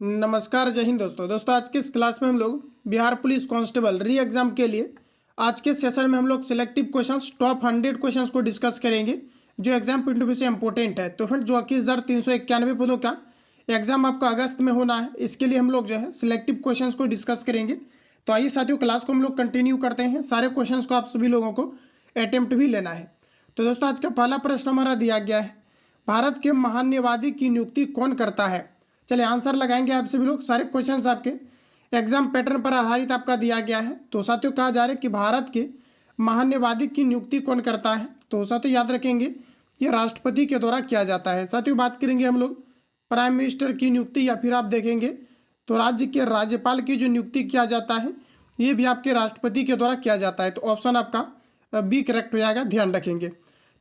नमस्कार, जय हिंद दोस्तों। आज के इस क्लास में हम लोग बिहार पुलिस कांस्टेबल री एग्जाम के लिए आज के सेशन में हम लोग सिलेक्टिव क्वेश्चंस टॉप 100 क्वेश्चंस को डिस्कस करेंगे जो एग्जाम पॉइंट ऑफ व्यू से इंपॉर्टेंट है। तो फ्रेंड, जो 21,391 पदों का एग्जाम आपका अगस्त में होना है, इसके लिए हम लोग जो है सिलेक्टिव क्वेश्चंस को डिस्कस करेंगे। तो आइए साथियों, क्लास को हम लोग कंटिन्यू करते हैं। सारे क्वेश्चंस को आप सभी लोगों को अटेम्प्ट भी लेना है। तो दोस्तों, आज का पहला प्रश्न हमारा दिया गया है, भारत के महान्यवादी की नियुक्ति कौन करता है। चलिए आंसर लगाएंगे आप सभी लोग। सारे क्वेश्चंस आपके एग्जाम पैटर्न पर आधारित आपका दिया गया है। तो साथियों, कहा जा रहा है कि भारत के महान्यवादी की नियुक्ति कौन करता है। तो साथियों याद रखेंगे, ये राष्ट्रपति के द्वारा किया जाता है। साथियों बात करेंगे हम लोग प्राइम मिनिस्टर की नियुक्ति, या फिर आप देखेंगे तो राज्य के राज्यपाल की जो नियुक्ति किया जाता है, ये भी आपके राष्ट्रपति के द्वारा किया जाता है। तो ऑप्शन आपका बी करेक्ट हो जाएगा, ध्यान रखेंगे।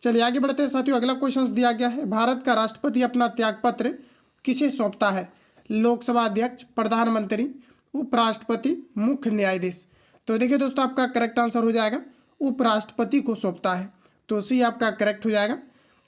चलिए आगे बढ़ते हैं साथियों। अगला क्वेश्चन दिया गया है, भारत का राष्ट्रपति अपना त्यागपत्र किसे सौंपता है। लोकसभा अध्यक्ष, प्रधानमंत्री, उपराष्ट्रपति, मुख्य न्यायाधीश। तो देखिए दोस्तों, आपका करेक्ट आंसर हो जाएगा उपराष्ट्रपति को सौंपता है। तो सी आपका करेक्ट हो जाएगा।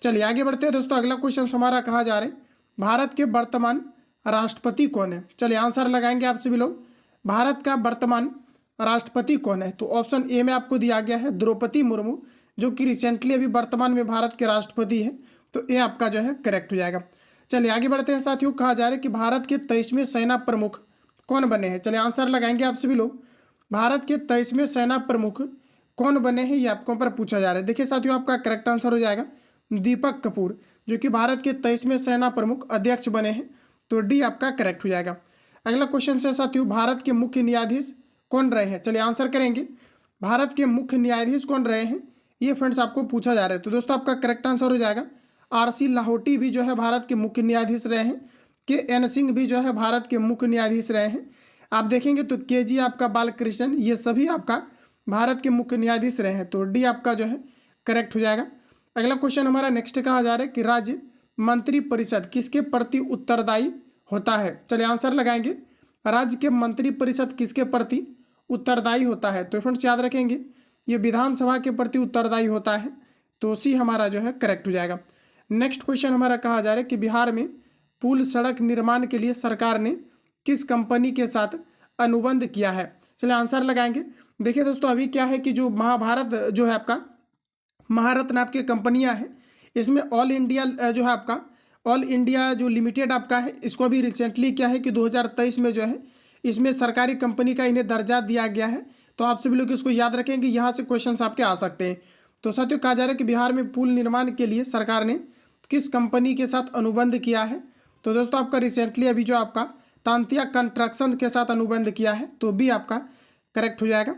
चलिए आगे बढ़ते हैं दोस्तों। अगला क्वेश्चन हमारा कहा जा रहा है, भारत के वर्तमान राष्ट्रपति कौन है। चलिए आंसर लगाएंगे आप सभी लोग, भारत का वर्तमान राष्ट्रपति कौन है। तो ऑप्शन ए में आपको दिया गया है द्रौपदी मुर्मू, जो कि रिसेंटली अभी वर्तमान में भारत के राष्ट्रपति है। तो ए आपका जो है करेक्ट हो जाएगा। चलिए आगे बढ़ते हैं साथियों। कहा जा रहा है कि भारत के 23वें सेना प्रमुख कौन बने हैं। चलिए आंसर लगाएंगे आप सभी लोग, भारत के 23वें सेना प्रमुख कौन बने हैं, ये आपको पर पूछा जा रहा है। देखिए साथियों, आपका करेक्ट आंसर हो जाएगा दीपक कपूर, जो कि भारत के 23वें सेना प्रमुख अध्यक्ष बने हैं। तो डी आपका करेक्ट हो जाएगा। अगला क्वेश्चन है साथियों, भारत के मुख्य न्यायाधीश कौन रहे हैं। चलिए आंसर करेंगे, भारत के मुख्य न्यायाधीश कौन रहे हैं, ये फ्रेंड्स आपको पूछा जा रहा है। तो दोस्तों आपका करेक्ट आंसर हो जाएगा आर.सी. लाहौटी भी जो है भारत के मुख्य न्यायाधीश रहे हैं। के.एन. सिंह भी जो है भारत के मुख्य न्यायाधीश रहे हैं। आप देखेंगे तो के.जी. आपका बालकृष्णन, ये सभी आपका भारत के मुख्य न्यायाधीश रहे हैं। तो डी आपका जो है करेक्ट हो जाएगा। अगला क्वेश्चन हमारा नेक्स्ट कहा जा रहा है कि राज्य मंत्रिपरिषद किसके प्रति उत्तरदायी होता है। चलिए आंसर लगाएंगे, राज्य के मंत्रिपरिषद किसके प्रति उत्तरदायी होता है। तो फ्रेंड्स याद रखेंगे, ये विधानसभा के प्रति उत्तरदायी होता है। तो सी हमारा जो है करेक्ट हो जाएगा। नेक्स्ट क्वेश्चन हमारा कहा जा रहा है कि बिहार में पुल सड़क निर्माण के लिए सरकार ने किस कंपनी के साथ अनुबंध किया है। चलिए आंसर लगाएंगे। देखिए दोस्तों, अभी क्या है कि जो महाभारत जो है आपका महारत्न आपकी कंपनियां हैं, इसमें ऑल इंडिया जो है आपका ऑल इंडिया जो लिमिटेड आपका है, इसको अभी रिसेंटली क्या है कि 2023 में जो है इसमें सरकारी कंपनी का इन्हें दर्जा दिया गया है। तो आप सभी लोग इसको याद रखेंगे, यहाँ से क्वेश्चन आपके आ सकते हैं। तो साथियों कहा जा रहा है कि बिहार में पुल निर्माण के लिए सरकार ने किस कंपनी के साथ अनुबंध किया है। तो दोस्तों आपका रिसेंटली अभी जो आपका तांतिया कंस्ट्रक्शन के साथ अनुबंध किया है। तो बी आपका करेक्ट हो जाएगा।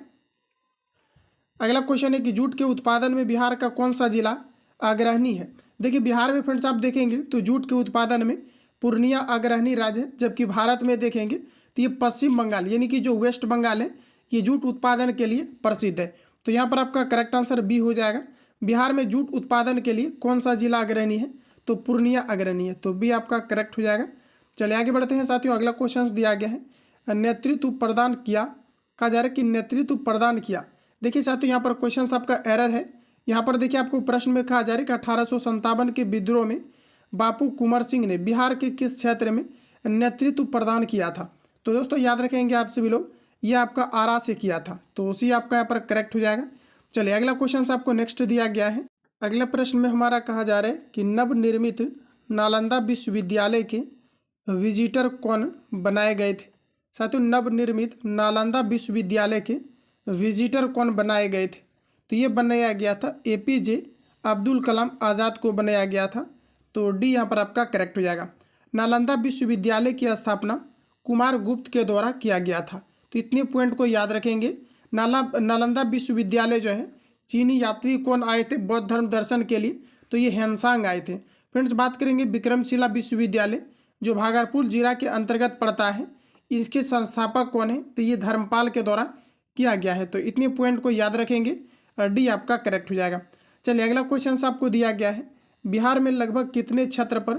अगला क्वेश्चन है कि जूट के उत्पादन में बिहार का कौन सा जिला अग्रणी है। देखिए बिहार में फ्रेंड्स आप देखेंगे तो जूट के उत्पादन में पूर्णिया अग्रणी राज्य है, जबकि भारत में देखेंगे तो ये पश्चिम बंगाल यानी कि जो वेस्ट बंगाल है, ये जूट उत्पादन के लिए प्रसिद्ध है। तो यहाँ पर आपका करेक्ट आंसर बी हो जाएगा। बिहार में जूट उत्पादन के लिए कौन सा जिला अग्रणी है, तो पूर्णिया अग्रणी है। तो बी आपका करेक्ट हो जाएगा। चलिए आगे बढ़ते हैं साथियों। अगला क्वेश्चन दिया गया है, नेतृत्व प्रदान किया। कहा जा रहा है कि नेतृत्व प्रदान किया। देखिए साथियों, यहाँ पर क्वेश्चन आपका एरर है। यहाँ पर देखिए आपको प्रश्न में कहा जा रहा है कि 1857 के विद्रोह में बापू कुंवर सिंह ने बिहार के किस क्षेत्र में नेतृत्व प्रदान किया था। तो दोस्तों याद रखेंगे आप सभी लोग, ये आपका आरा से किया था। तो उसी आपका यहाँ पर करेक्ट हो जाएगा। चलिए अगला क्वेश्चन आपको नेक्स्ट दिया गया है। अगले प्रश्न में हमारा कहा जा रहा है कि नवनिर्मित नालंदा विश्वविद्यालय के विजिटर कौन बनाए गए थे। साथियों नवनिर्मित नालंदा विश्वविद्यालय के विजिटर कौन बनाए गए थे। तो ये बनाया गया था एपीजे अब्दुल कलाम आज़ाद को बनाया गया था। तो डी यहाँ पर आपका करेक्ट हो जाएगा। नालंदा विश्वविद्यालय की स्थापना कुमार गुप्त के द्वारा किया गया था। तो इतने पॉइंट को याद रखेंगे। नालंदा विश्वविद्यालय जो है, चीनी यात्री कौन आए थे बौद्ध धर्म दर्शन के लिए, तो ये ह्वेनसांग आए थे। फ्रेंड्स बात करेंगे विक्रमशिला विश्वविद्यालय जो भागलपुर जिला के अंतर्गत पड़ता है, इसके संस्थापक कौन है, तो ये धर्मपाल के द्वारा किया गया है। तो इतने पॉइंट को याद रखेंगे, डी आपका करेक्ट हो जाएगा। चलिए अगला क्वेश्चन आपको दिया गया है, बिहार में लगभग कितने क्षेत्र पर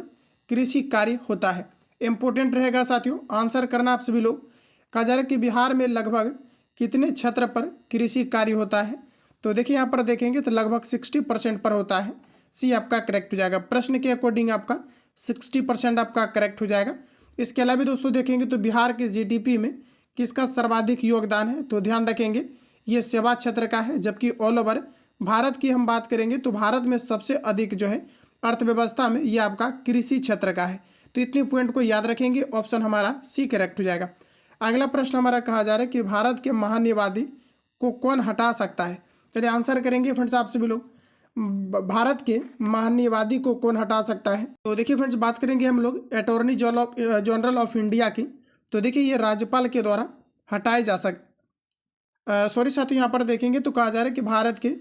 कृषि कार्य होता है। इंपॉर्टेंट रहेगा साथियों, आंसर करना आप सभी लोग। कहा जा रहा है कि बिहार में लगभग कितने क्षेत्र पर कृषि कार्य होता है। तो देखिए यहाँ पर देखेंगे तो लगभग 60% पर होता है। सी आपका करेक्ट हो जाएगा। प्रश्न के अकॉर्डिंग आपका 60% आपका करेक्ट हो जाएगा। इसके अलावा दोस्तों देखेंगे तो बिहार के जीडीपी में किसका सर्वाधिक योगदान है, तो ध्यान रखेंगे ये सेवा क्षेत्र का है। जबकि ऑल ओवर भारत की हम बात करेंगे तो भारत में सबसे अधिक जो है अर्थव्यवस्था में ये आपका कृषि क्षेत्र का है। तो इतने पॉइंट को याद रखेंगे, ऑप्शन हमारा सी करेक्ट हो जाएगा। अगला प्रश्न हमारा कहा जा रहा है कि भारत के महान्यवादी को कौन हटा सकता है। चलिए आंसर करेंगे फ्रेंड्स आप सभी लोग, भारत के महान्यवादी को कौन हटा सकता है। तो देखिए फ्रेंड्स बात करेंगे हम लोग अटॉर्नी जनरल ऑफ इंडिया की। तो देखिए ये राज्यपाल के द्वारा हटाए जा सकते, सॉरी साथियों यहाँ पर देखेंगे तो कहा जा रहा है कि भारत के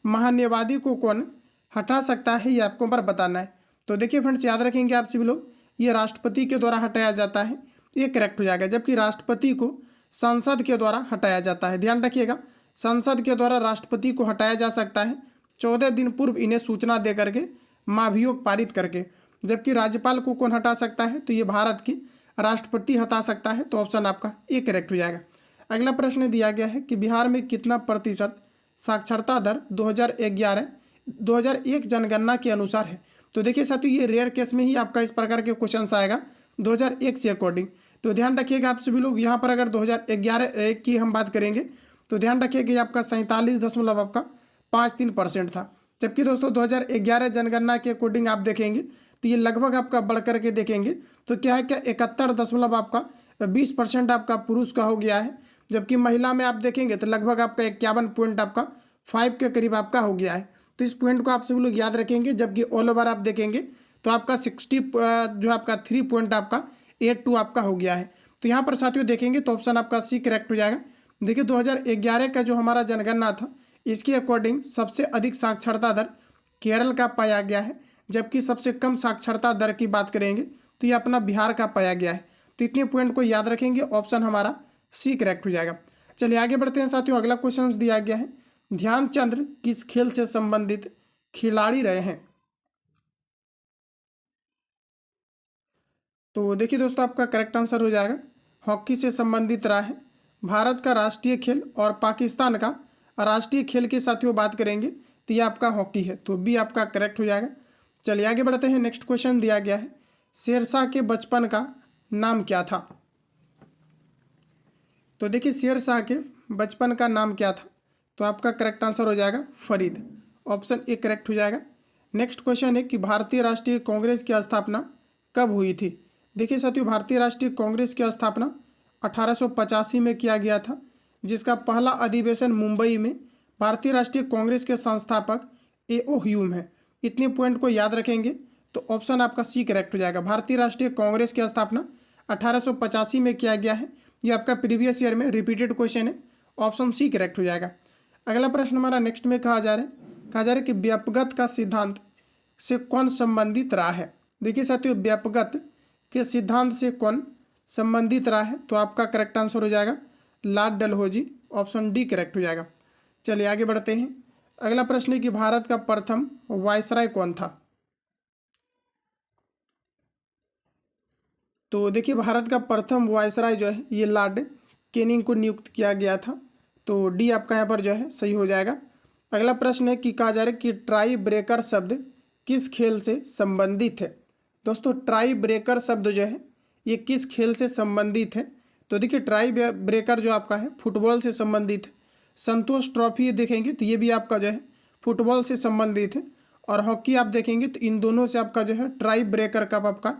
महान्यवादी को कौन हटा सकता है, ये आपको पर बताना है। तो देखिए फ्रेंड्स याद रखेंगे आप सभी लोग, ये राष्ट्रपति के द्वारा हटाया जाता है, ये करेक्ट हो जाएगा। जबकि राष्ट्रपति को संसद के द्वारा हटाया जाता है। ध्यान रखिएगा, संसद के द्वारा राष्ट्रपति को हटाया जा सकता है 14 दिन पूर्व इन्हें सूचना दे करके, महाभियोग पारित करके। जबकि राज्यपाल को कौन हटा सकता है, तो ये भारत की राष्ट्रपति हटा सकता है। तो ऑप्शन आपका ए करेक्ट हो जाएगा। अगला प्रश्न दिया गया है कि बिहार में कितना प्रतिशत साक्षरता दर 2001 जनगणना के अनुसार है। तो देखिए साथियों ये रेयर केस में ही आपका इस प्रकार के क्वेश्चन आएगा 2001 से अकॉर्डिंग। तो ध्यान रखिएगा आप सभी लोग, यहाँ पर अगर 2011 की हम बात करेंगे तो ध्यान रखिएगा आपका 47.53% था। जबकि दोस्तों 2011 जनगणना के अकॉर्डिंग आप देखेंगे तो ये लगभग आपका बढ़ करके देखेंगे तो क्या है, क्या 71% आपका पुरुष का हो गया है। जबकि महिला में आप देखेंगे तो लगभग आपका 51 पॉइंट आपका 5 के करीब आपका हो गया है। तो इस पॉइंट को आप सभी लोग याद रखेंगे। जबकि ऑल ओवर आप देखेंगे तो आपका 60 जो आपका 3 पॉइंट आपका 82 आपका हो गया है। तो यहाँ पर साथियों देखेंगे तो ऑप्शन आपका सी करेक्ट हो जाएगा। देखिए 2011 का जो हमारा जनगणना था इसके अकॉर्डिंग सबसे अधिक साक्षरता दर केरल का पाया गया है। जबकि सबसे कम साक्षरता दर की बात करेंगे तो ये अपना बिहार का पाया गया है। तो इतने पॉइंट को याद रखेंगे, ऑप्शन हमारा सी करेक्ट हो जाएगा। चलिए आगे बढ़ते हैं साथियों। अगला क्वेश्चन दिया गया है ध्यानचंद किस खेल से संबंधित खिलाड़ी रहे हैं। तो देखिए दोस्तों आपका करेक्ट आंसर हो जाएगा हॉकी से संबंधित रहा है। भारत का राष्ट्रीय खेल और पाकिस्तान का राष्ट्रीय खेल के साथियों बात करेंगे तो ये आपका हॉकी है। तो बी आपका करेक्ट हो जाएगा। चलिए आगे बढ़ते हैं। नेक्स्ट क्वेश्चन दिया गया है शेरशाह के बचपन का नाम क्या था। तो देखिए शेरशाह के बचपन का नाम क्या था, तो आपका करेक्ट आंसर हो जाएगा फरीद, ऑप्शन ए करेक्ट हो जाएगा। नेक्स्ट क्वेश्चन है कि भारतीय राष्ट्रीय कांग्रेस की स्थापना कब हुई थी। देखिए साथियों भारतीय राष्ट्रीय कांग्रेस की स्थापना 1885 में किया गया था, जिसका पहला अधिवेशन मुंबई में भारतीय राष्ट्रीय कांग्रेस के संस्थापक ए.ओ. ह्यूम है। इतने पॉइंट को याद रखेंगे तो ऑप्शन आपका सी करेक्ट हो जाएगा। भारतीय राष्ट्रीय कांग्रेस की स्थापना 1885 में किया गया है। ये आपका प्रीवियस ईयर में रिपीटेड क्वेश्चन है, ऑप्शन सी करेक्ट हो जाएगा। अगला प्रश्न हमारा नेक्स्ट में कहा जा रहा है कि व्यापकता का सिद्धांत से कौन संबंधित रहा है। देखिए साथियों व्यापकता के सिद्धांत से कौन संबंधित रहा है, तो आपका करेक्ट आंसर हो जाएगा Lord Dalhousie, option D correct हो जाएगा। चलिए आगे बढ़ते हैं। अगला प्रश्न है कि भारत का प्रथम वायसराय कौन था। तो देखिए भारत का प्रथम वायसराय जो है ये लॉर्ड कैनिंग को नियुक्त किया गया था। तो डी आपका यहाँ पर जो है सही हो जाएगा। अगला प्रश्न है कि कहा जा रहा है कि ट्राई ब्रेकर शब्द किस खेल से संबंधित है। दोस्तों ट्राई ब्रेकर शब्द जो है ये किस खेल से संबंधित है। तो देखिए ट्राई ब्रेकर जो आपका है फुटबॉल से संबंधित है। संतोष ट्रॉफी देखेंगे तो ये भी आपका जो है फुटबॉल से संबंधित है। और हॉकी आप देखेंगे तो इन दोनों से आपका जो है ट्राई ब्रेकर कप आपका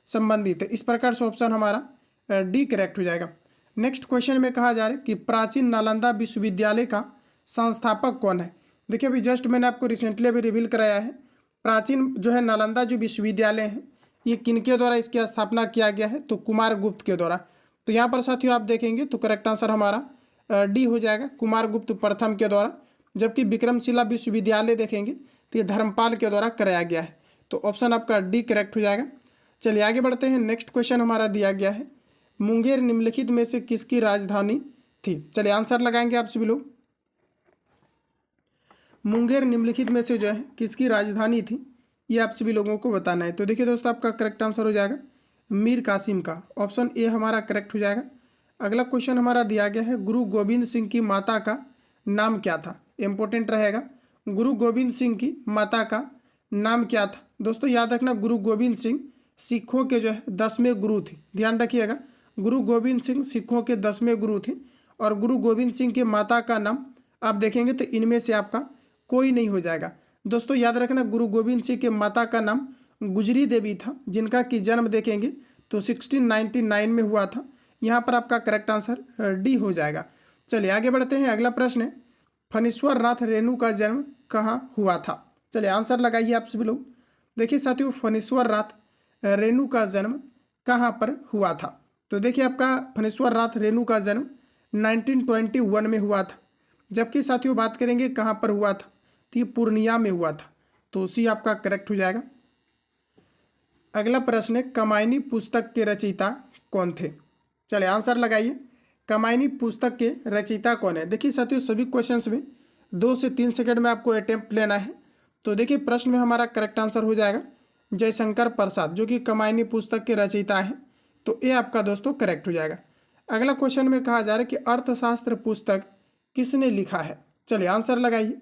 संबंधित है। इस प्रकार से ऑप्शन हमारा डी करेक्ट हो जाएगा। नेक्स्ट क्वेश्चन में कहा जा रहा है कि प्राचीन नालंदा विश्वविद्यालय का संस्थापक कौन है। देखिए अभी जस्ट मैंने आपको रिसेंटली अभी रिवील कराया है प्राचीन जो है नालंदा जो विश्वविद्यालय है ये किनके द्वारा इसकी स्थापना किया गया है, तो कुमार गुप्त के द्वारा। तो यहाँ पर साथियों आप देखेंगे तो करेक्ट आंसर हमारा डी हो जाएगा, कुमार गुप्त प्रथम के द्वारा। जबकि विक्रमशिला विश्वविद्यालय देखेंगे तो ये धर्मपाल के द्वारा कराया गया है। तो ऑप्शन आपका डी करेक्ट हो जाएगा। चलिए आगे बढ़ते हैं। नेक्स्ट क्वेश्चन हमारा दिया गया है मुंगेर निम्नलिखित में से किसकी राजधानी थी। चलिए आंसर लगाएंगे आप सभी लोग। मुंगेर निम्नलिखित में से जो है किसकी राजधानी थी ये आप सभी लोगों को बताना है। तो देखिए दोस्तों आपका करेक्ट आंसर हो जाएगा मीर कासिम का, ऑप्शन ए हमारा करेक्ट हो जाएगा। अगला क्वेश्चन हमारा दिया गया है गुरु गोविंद सिंह की माता का नाम क्या था। इंपॉर्टेंट रहेगा, गुरु गोविंद सिंह की माता का नाम क्या था। दोस्तों याद रखना गुरु गोविंद सिंह सिखों के जो है 10वें गुरु थे। ध्यान रखिएगा, गुरु गोविंद सिंह सिखों के 10वें गुरु थे। और गुरु गोविंद सिंह के माता का नाम आप देखेंगे तो इनमें से आपका कोई नहीं हो जाएगा। दोस्तों याद रखना, गुरु गोविंद सिंह के माता का नाम गुजरी देवी था, जिनका कि जन्म देखेंगे तो 1699 में हुआ था। यहाँ पर आपका करेक्ट आंसर डी हो जाएगा। चलिए आगे बढ़ते हैं। अगला प्रश्न है, फणीश्वर नाथ रेणु का जन्म कहाँ हुआ था? चलिए आंसर लगाइए आप सभी लोग। देखिए साथियों, फणीश्वर नाथ रेणु का जन्म कहाँ पर हुआ था? तो देखिए आपका फणीश्वर नाथ रेणु का जन्म 1921 में हुआ था। जबकि साथियों बात करेंगे कहाँ पर हुआ था, तो ये पूर्णिया में हुआ था। तो उसी आपका करेक्ट हो जाएगा। अगला प्रश्न है, कमायनी पुस्तक के रचयिता कौन थे? चलिए आंसर लगाइए। कमायनी पुस्तक के रचयिता कौन है? देखिए साथियों, सभी क्वेश्चंस में 2 से 3 सेकंड में आपको अटेम्प्ट लेना है। तो देखिए प्रश्न में हमारा करेक्ट आंसर हो जाएगा जयशंकर प्रसाद, जो कि कमायनी पुस्तक के रचयिता है। तो ये आपका दोस्तों करेक्ट हो जाएगा। अगला क्वेश्चन में कहा जा रहा है कि अर्थशास्त्र पुस्तक किसने लिखा है? चलिए आंसर लगाइए।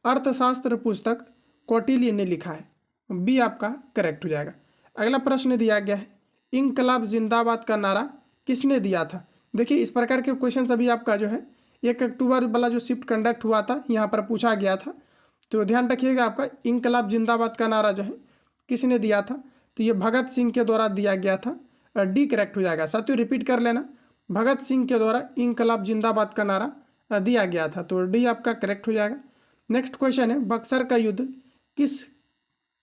अर्थशास्त्र पुस्तक कौटिल्य ने लिखा है। बी आपका करेक्ट हो जाएगा। अगला प्रश्न दिया गया है, इंकलाब जिंदाबाद का नारा किसने दिया था? देखिए इस प्रकार के क्वेश्चन अभी आपका जो है 1 अक्टूबर वाला जो शिफ्ट कंडक्ट हुआ था यहाँ पर पूछा गया था। तो ध्यान रखिएगा, आपका इंकलाब जिंदाबाद का नारा जो है किसने दिया था? तो ये भगत सिंह के द्वारा दिया गया था। डी करेक्ट हो जाएगा। साथियों रिपीट कर लेना, भगत सिंह के द्वारा इंकलाब जिंदाबाद का नारा दिया गया था। तो डी आपका करेक्ट हो जाएगा। नेक्स्ट क्वेश्चन है, बक्सर का युद्ध किस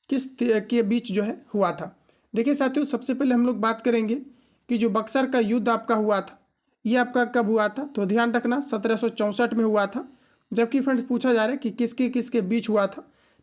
के बीच जो है हुआ था? देखिए साथियों, सबसे पहले हम लोग बात करेंगे कि जो बक्सर का युद्ध आपका हुआ था ये आपका कब हुआ था? तो ध्यान रखना 1764 में हुआ था। जबकि फ्रेंड्स पूछा जा रहा है कि किसके किसके बीच हुआ था,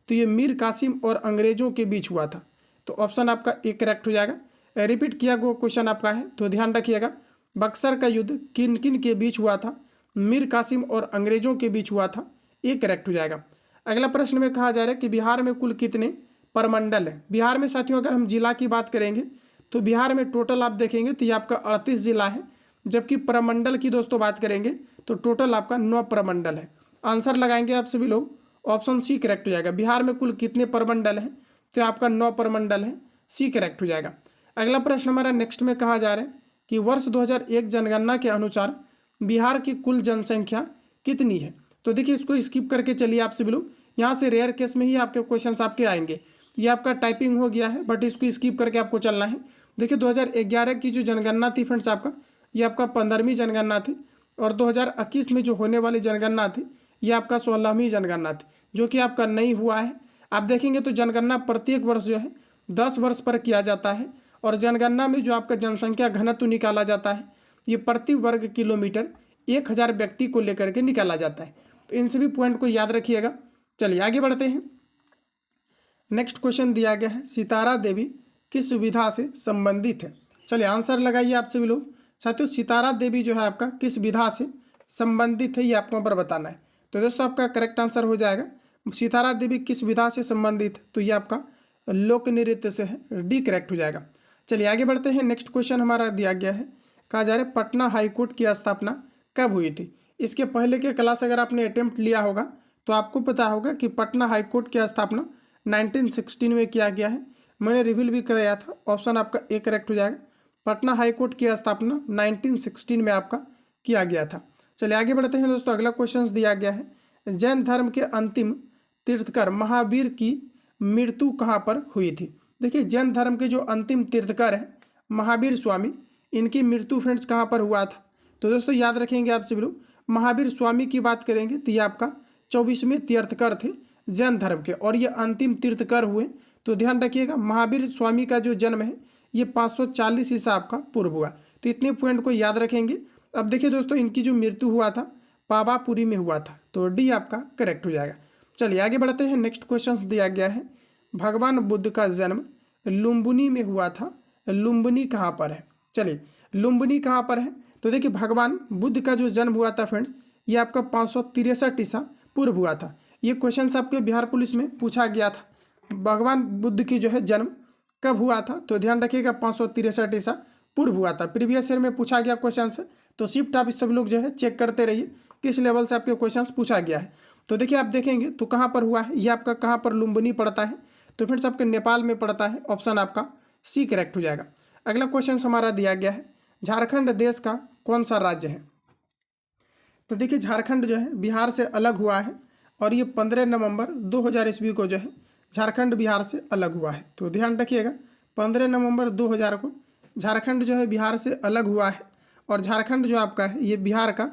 तो ये मीर कासिम और अंग्रेजों के बीच हुआ था। तो ऑप्शन आपका ए करेक्ट हो जाएगा। रिपीट किया गया क्वेश्चन आपका है, तो ध्यान रखिएगा, बक्सर का युद्ध किन किन के बीच हुआ था? मीर कासिम और अंग्रेजों के बीच हुआ था। ये करेक्ट हो जाएगा। अगला प्रश्न में कहा जा रहा है कि बिहार में कुल कितने प्रमंडल है? बिहार में साथियों अगर हम जिला की बात करेंगे तो बिहार में टोटल आप देखेंगे तो ये आपका 38 जिला है। जबकि प्रमंडल की दोस्तों बात करेंगे तो टोटल आपका 9 प्रमंडल है। आंसर लगाएंगे आप सभी लोग, ऑप्शन सी करेक्ट हो जाएगा। बिहार में कुल कितने प्रमंडल हैं? तो आपका 9 प्रमंडल है। सी करेक्ट हो जाएगा। अगला प्रश्न हमारा नेक्स्ट में कहा जा रहा है कि वर्ष 2001 जनगणना के अनुसार बिहार की कुल जनसंख्या कितनी है? तो देखिए इसको स्किप करके चलिए आप सभी लोग, यहाँ से रेयर केस में ही आपके क्वेश्चन आपके आएंगे। ये आपका टाइपिंग हो गया है बट इसको स्किप करके आपको चलना है। देखिए 2011 की जो जनगणना थी फ्रेंड्स आपका, ये आपका 15वीं जनगणना थी। और 2021 में जो होने वाली जनगणना थी ये आपका 16वीं जनगणना थी, जो कि आपका नहीं हुआ है। आप देखेंगे तो जनगणना प्रत्येक वर्ष जो है 10 वर्ष पर किया जाता है। और जनगणना में जो आपका जनसंख्या घनत्व निकाला जाता है ये प्रति वर्ग किलोमीटर 1000 व्यक्ति को लेकर के निकाला जाता है। तो इन सभी पॉइंट को याद रखिएगा। चलिए आगे बढ़ते हैं। नेक्स्ट क्वेश्चन दिया गया है, सितारा देवी किस विधा से संबंधित है? चलिए आंसर लगाइए आप सभी लोग। साथियों सितारा देवी जो है आपका किस विधा से संबंधित है ये आपको पर बताना है। तो दोस्तों आपका करेक्ट आंसर हो जाएगा, सितारा देवी किस विधा से संबंधित है? तो ये आपका लोक नृत्य से है। डी करेक्ट हो जाएगा। चलिए आगे बढ़ते हैं। नेक्स्ट क्वेश्चन हमारा दिया गया है, कहा जा रहा है पटना हाईकोर्ट की स्थापना कब हुई थी? इसके पहले के क्लास अगर आपने अटेम्प्ट लिया होगा तो आपको पता होगा कि पटना हाईकोर्ट की स्थापना 1916 में किया गया है। मैंने रिवील भी कराया था। ऑप्शन आपका ए करेक्ट हो जाएगा। पटना हाईकोर्ट की स्थापना 1916 में आपका किया गया था। चलिए आगे बढ़ते हैं दोस्तों। अगला क्वेश्चन दिया गया है, जैन धर्म के अंतिम तीर्थकर महावीर की मृत्यु कहाँ पर हुई थी? देखिए जैन धर्म के जो अंतिम तीर्थकर हैं महावीर स्वामी, इनकी मृत्यु फ्रेंड्स कहाँ पर हुआ था? तो दोस्तों याद रखेंगे आप सभी लोग, महावीर स्वामी की बात करेंगे तो ये आपका 24वें तीर्थकर थे जैन धर्म के, और ये अंतिम तीर्थकर हुए। तो ध्यान रखिएगा, महावीर स्वामी का जो जन्म है ये 540 ईसा आपका पूर्व हुआ। तो इतने पॉइंट को याद रखेंगे। अब देखिए दोस्तों, इनकी जो मृत्यु हुआ था पावापुरी में हुआ था। तो डी आपका करेक्ट हो जाएगा। चलिए आगे बढ़ते हैं। नेक्स्ट क्वेश्चन दिया गया है, भगवान बुद्ध का जन्म लुम्बिनी में हुआ था। लुम्बिनी कहाँ पर है? चलिए लुम्बिनी कहाँ पर है? तो देखिए भगवान बुद्ध का जो जन्म हुआ था फ्रेंड्स ये आपका 563 ईसा पूर्व हुआ था। ये क्वेश्चन आपके बिहार पुलिस में पूछा गया था, भगवान बुद्ध की जो है जन्म कब हुआ था? तो ध्यान रखिएगा 563 ईसा पूर्व हुआ था। प्रीवियस ईयर में पूछा गया क्वेश्चन से, तो शिफ्ट आप सब लोग जो है चेक करते रहिए किस लेवल से आपके क्वेश्चन पूछा गया है। तो देखिए आप देखेंगे तो कहाँ पर हुआ है, ये आपका कहाँ पर लुम्बिनी पड़ता है? तो फ्रेंड्स आपके नेपाल में पड़ता है। ऑप्शन आपका सी करेक्ट हो जाएगा। अगला क्वेश्चन हमारा दिया गया है, झारखंड देश का कौन सा राज्य है? तो देखिए झारखंड जो है बिहार से अलग हुआ है और ये 15 नवंबर 2000 ईस्वी को जो है झारखंड बिहार से अलग हुआ है। तो ध्यान रखिएगा 15 नवंबर 2000 को झारखंड जो है बिहार से अलग हुआ है और झारखंड जो आपका है ये बिहार का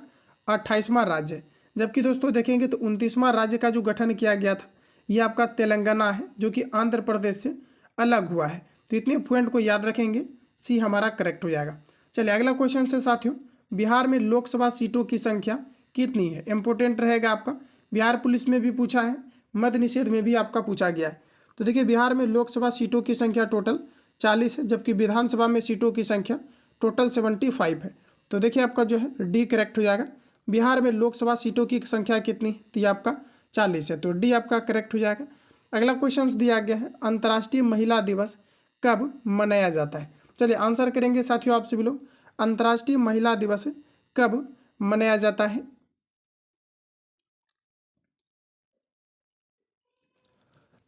28वां राज्य है। जबकि दोस्तों देखेंगे तो 29वां राज्य का जो गठन किया गया था ये आपका तेलंगाना है, जो कि आंध्र प्रदेश से अलग हुआ है। तो इतने पॉइंट को याद रखेंगे, सी हमारा करेक्ट हो जाएगा। चलिए अगला क्वेश्चन से साथियों, बिहार में लोकसभा सीटों की संख्या कितनी है? इंपॉर्टेंट रहेगा आपका, बिहार पुलिस में भी पूछा है, मद्य निषेध में भी आपका पूछा गया है। तो देखिए बिहार में लोकसभा सीटों की संख्या टोटल 40 है, जबकि विधानसभा में सीटों की संख्या टोटल 75 है। तो देखिए आपका जो है डी करेक्ट हो जाएगा। बिहार में लोकसभा सीटों की संख्या कितनी? तो ये आपका 40 है, तो डी आपका करेक्ट हो जाएगा। अगला क्वेश्चन दिया गया है, अंतर्राष्ट्रीय महिला दिवस कब मनाया जाता है? चलिए आंसर करेंगे साथियों आप सभी लोग, अंतर्राष्ट्रीय महिला दिवस कब मनाया जाता है?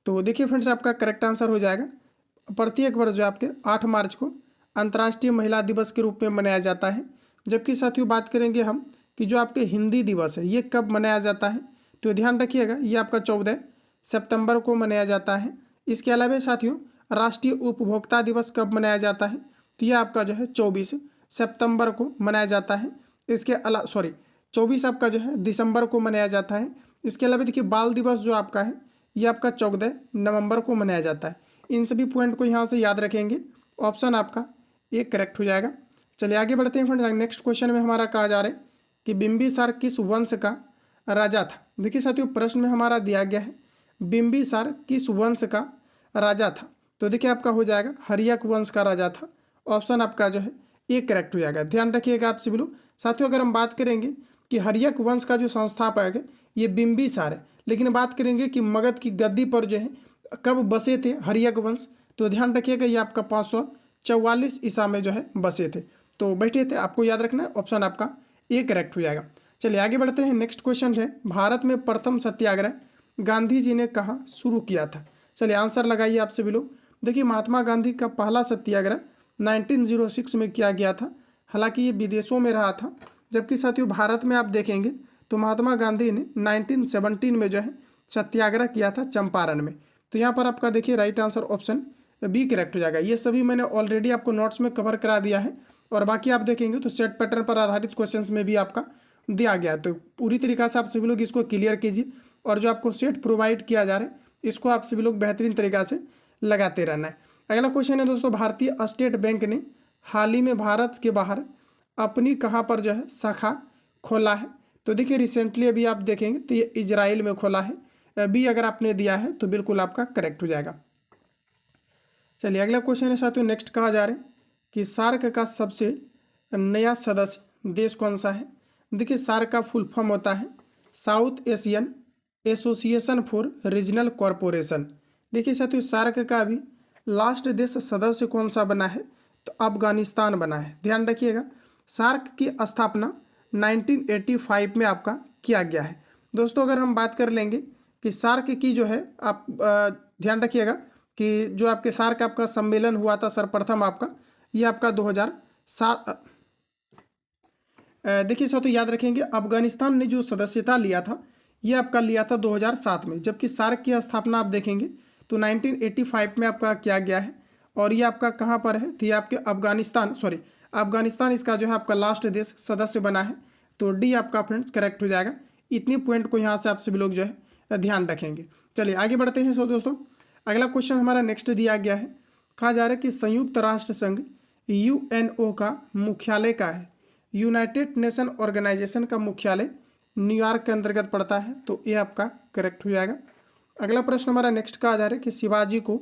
तो देखिए फ्रेंड्स आपका करेक्ट आंसर हो जाएगा, प्रत्येक वर्ष जो आपके 8 मार्च को अंतर्राष्ट्रीय महिला दिवस के रूप में मनाया जाता है। जबकि साथियों बात करेंगे हम कि जो आपके हिंदी दिवस है ये कब मनाया जाता है, तो ध्यान रखिएगा ये आपका 14 सितंबर को मनाया जाता है। इसके अलावा साथियों राष्ट्रीय उपभोक्ता दिवस कब मनाया जाता है? तो यह आपका जो है 24 सितंबर को मनाया जाता है। इसके अलावा 24 आपका जो है दिसंबर को मनाया जाता है। इसके अलावा देखिए बाल दिवस जो आपका है ये आपका 14 नवंबर को मनाया जाता है। इन सभी पॉइंट को यहाँ से याद रखेंगे, ऑप्शन आपका ये करेक्ट हो जाएगा। चलिए आगे बढ़ते हैं फ्रेंड्स, नेक्स्ट क्वेश्चन में हमारा कहा जा रहा है कि बिंबिसार किस वंश का राजा था? देखिए साथियों प्रश्न में हमारा दिया गया है बिंबिसार किस वंश का राजा था? तो देखिए आपका हो जाएगा हर्यक वंश का राजा था। ऑप्शन आपका जो है ये करेक्ट हो जाएगा। ध्यान रखिएगा आप सभी लोग। साथियों अगर हम बात करेंगे कि हर्यक वंश का जो संस्थापक है ये बिंबिसार है, लेकिन बात करेंगे कि मगध की गद्दी पर जो है कब बसे थे हर्यक वंश, तो ध्यान रखिएगा ये आपका 544 ईसा में जो है बसे थे, तो बैठे थे। आपको याद रखना है, ऑप्शन आपका ये करेक्ट हो जाएगा। चलिए आगे बढ़ते हैं, नेक्स्ट क्वेश्चन है, भारत में प्रथम सत्याग्रह गांधी जी ने कहाँ शुरू किया था? चलिए आंसर लगाइए आप सभी लोग। देखिए महात्मा गांधी का पहला सत्याग्रह 1906 में किया गया था, हालांकि ये विदेशों में रहा था। जबकि साथियों भारत में आप देखेंगे तो महात्मा गांधी ने 1917 में जो है सत्याग्रह किया था चंपारण में। तो यहाँ पर आपका देखिए right answer option B correct हो जाएगा। ये सभी मैंने ऑलरेडी आपको नोट्स में कवर करा दिया है और बाकी आप देखेंगे तो सेट पैटर्न पर आधारित क्वेश्चंस में भी आपका दिया गया है। तो पूरी तरीक़ा से आप सभी लोग इसको क्लियर कीजिए और जो आपको सेट प्रोवाइड किया जा रहा है इसको आप सभी लोग बेहतरीन तरीक़ा से लगाते रहना है। अगला क्वेश्चन है दोस्तों, भारतीय स्टेट बैंक ने हाल ही में भारत के बाहर अपनी कहाँ पर जो है शाखा खोला है? तो देखिए रिसेंटली अभी आप देखेंगे तो ये इजराइल में खोला है। अभी अगर आपने दिया है तो बिल्कुल आपका करेक्ट हो जाएगा। चलिए अगला क्वेश्चन है साथियों, नेक्स्ट कहा जा रहा है कि सार्क का सबसे नया सदस्य देश कौन सा है? देखिए सार्क का फुल फॉर्म होता है south Asian association for regional corporation. देखिए साथियों सार्क का अभी लास्ट देश सदस्य कौन सा बना है? तो अफगानिस्तान बना है। ध्यान रखिएगा सार्क की स्थापना 1985 में आपका किया गया है। दोस्तों अगर हम बात कर लेंगे कि सार्क की जो है आप ध्यान रखिएगा कि जो आपके सार्क आपका सम्मेलन हुआ था सर्वप्रथम आपका ये आपका 2007 देखिए साथियों याद रखेंगे अफगानिस्तान ने जो सदस्यता लिया था ये आपका लिया था 2007 में, जबकि सार्क की स्थापना आप देखेंगे तो 1985 में आपका किया गया है। और ये आपका कहाँ पर है? तो ये आपके अफगानिस्तान इसका जो है आपका लास्ट देश सदस्य बना है। तो डी आपका फ्रेंड्स करेक्ट हो जाएगा। इतनी पॉइंट को यहाँ से आप सभी लोग जो है ध्यान रखेंगे। चलिए आगे बढ़ते हैं। दोस्तों अगला क्वेश्चन हमारा नेक्स्ट दिया गया है, कहा जा रहा है कि संयुक्त राष्ट्र संघ यूएनओ का मुख्यालय का है? यूनाइटेड नेशन ऑर्गेनाइजेशन का मुख्यालय न्यूयॉर्क के अंतर्गत पड़ता है, तो ये आपका करेक्ट हो जाएगा। अगला प्रश्न हमारा नेक्स्ट कहा जा रहा है कि शिवाजी को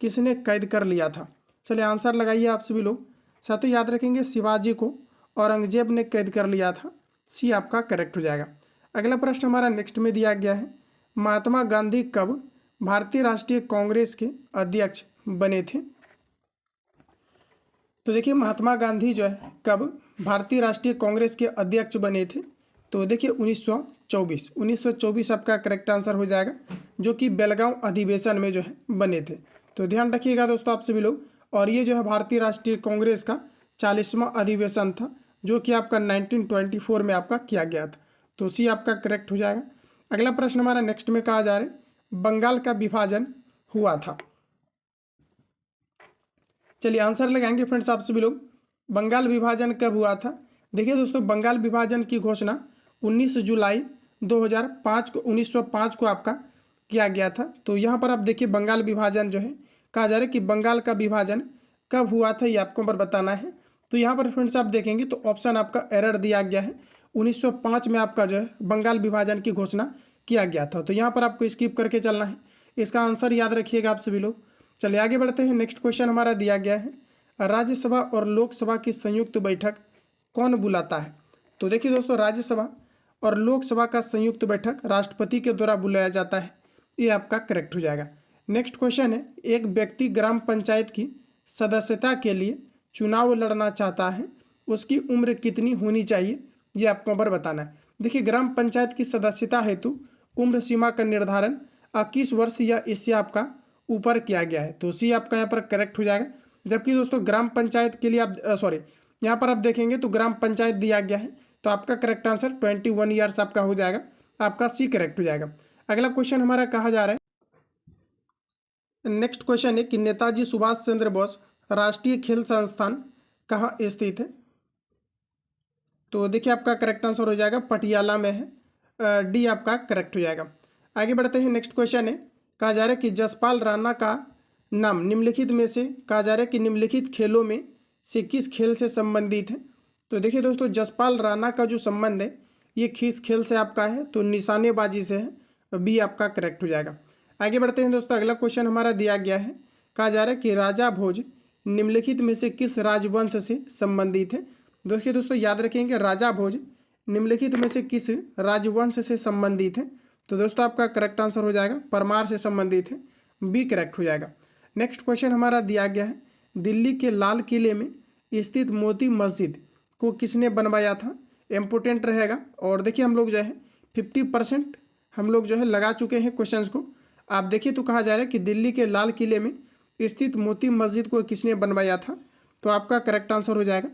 किसने कैद कर लिया था? चलिए आंसर लगाइए आप सभी लोग। साथियों याद रखेंगे शिवाजी को औरंगजेब ने कैद कर लिया था, सी आपका करेक्ट हो जाएगा। अगला प्रश्न हमारा नेक्स्ट में दिया गया है, महात्मा गांधी कब भारतीय राष्ट्रीय कांग्रेस के अध्यक्ष बने थे? तो देखिए महात्मा गांधी जो है कब भारतीय राष्ट्रीय कांग्रेस के अध्यक्ष बने थे? तो देखिए 1924 आपका करेक्ट आंसर हो जाएगा, जो कि बेलगांव अधिवेशन में जो है बने थे। तो ध्यान रखिएगा दोस्तों आप सभी लोग, और ये जो है भारतीय राष्ट्रीय कांग्रेस का 40वां अधिवेशन था, जो कि आपका 1924 में आपका किया गया था। तो सी आपका करेक्ट हो जाएगा। अगला प्रश्न हमारा नेक्स्ट में कहा जा रहा है बंगाल का विभाजन हुआ था। चलिए आंसर लगाएंगे फ्रेंड्स आप सभी लोग। बंगाल विभाजन कब हुआ था? देखिए दोस्तों, बंगाल विभाजन की घोषणा 19 जुलाई 1905 को आपका किया गया था। तो यहाँ पर आप देखिए बंगाल विभाजन जो है कहा जा रहा है कि बंगाल का विभाजन कब हुआ था, ये आपको पर बताना है। तो यहाँ पर फ्रेंड्स आप देखेंगे तो ऑप्शन आपका एरर दिया गया है। 1905 में आपका जो है बंगाल विभाजन की घोषणा किया गया था। तो यहाँ पर आपको स्किप करके चलना है, इसका आंसर याद रखिएगा आप सभी लोग। चलिए आगे बढ़ते हैं। नेक्स्ट क्वेश्चन हमारा दिया गया है राज्यसभा और लोकसभा की संयुक्त बैठक कौन बुलाता है? तो देखिए दोस्तों, राज्यसभा और लोकसभा का संयुक्त बैठक राष्ट्रपति के द्वारा बुलाया जाता है, ये आपका करेक्ट हो जाएगा। नेक्स्ट क्वेश्चन है एक व्यक्ति ग्राम पंचायत की सदस्यता के लिए चुनाव लड़ना चाहता है, उसकी उम्र कितनी होनी चाहिए, ये आपको पर बताना है। देखिए ग्राम पंचायत की सदस्यता हेतु उम्र सीमा का निर्धारण 21 वर्ष या इससे आपका ऊपर किया गया है। तो सी आपका यहाँ पर करेक्ट हो जाएगा। जबकि दोस्तों ग्राम पंचायत के लिए आप यहाँ पर आप देखेंगे तो ग्राम पंचायत दिया गया है, तो आपका करेक्ट आंसर 21 ईयर्स आपका हो जाएगा, आपका सी करेक्ट हो जाएगा। अगला क्वेश्चन हमारा कहा जा रहा है, नेक्स्ट क्वेश्चन है कि नेताजी सुभाष चंद्र बोस राष्ट्रीय खेल संस्थान कहाँ स्थित है? तो देखिए आपका करेक्ट आंसर हो जाएगा पटियाला में है, डी आपका करेक्ट हो जाएगा। आगे बढ़ते हैं। नेक्स्ट क्वेश्चन है कहा जा रहा है कि जसपाल राणा का नाम निम्नलिखित में से कहा जा रहा है कि निम्नलिखित खेलों में से किस खेल से संबंधित है? तो देखिए दोस्तों, जसपाल राणा का जो संबंध है ये किस खेल से आपका है? तो निशानेबाजी से है, बी आपका करेक्ट हो जाएगा। आगे बढ़ते हैं दोस्तों। अगला क्वेश्चन हमारा दिया गया है, कहा जा रहा है कि राजा भोज निम्नलिखित में से किस राजवंश से संबंधित है? देखिए दोस्तों, याद रखेंगे राजा भोज निम्नलिखित में से किस राजवंश से संबंधित है? तो दोस्तों आपका करेक्ट आंसर हो जाएगा परमार से संबंधित है, बी करेक्ट हो जाएगा। नेक्स्ट क्वेश्चन हमारा दिया गया है दिल्ली के लाल किले में स्थित मोती मस्जिद को किसने बनवाया था? इम्पोर्टेंट रहेगा। और देखिए हम लोग जो है 50% हम लोग जो है लगा चुके हैं क्वेश्चंस को। आप देखिए तो कहा जा रहा है कि दिल्ली के लाल किले में स्थित मोती मस्जिद को किसने बनवाया था? तो आपका करेक्ट आंसर हो जाएगा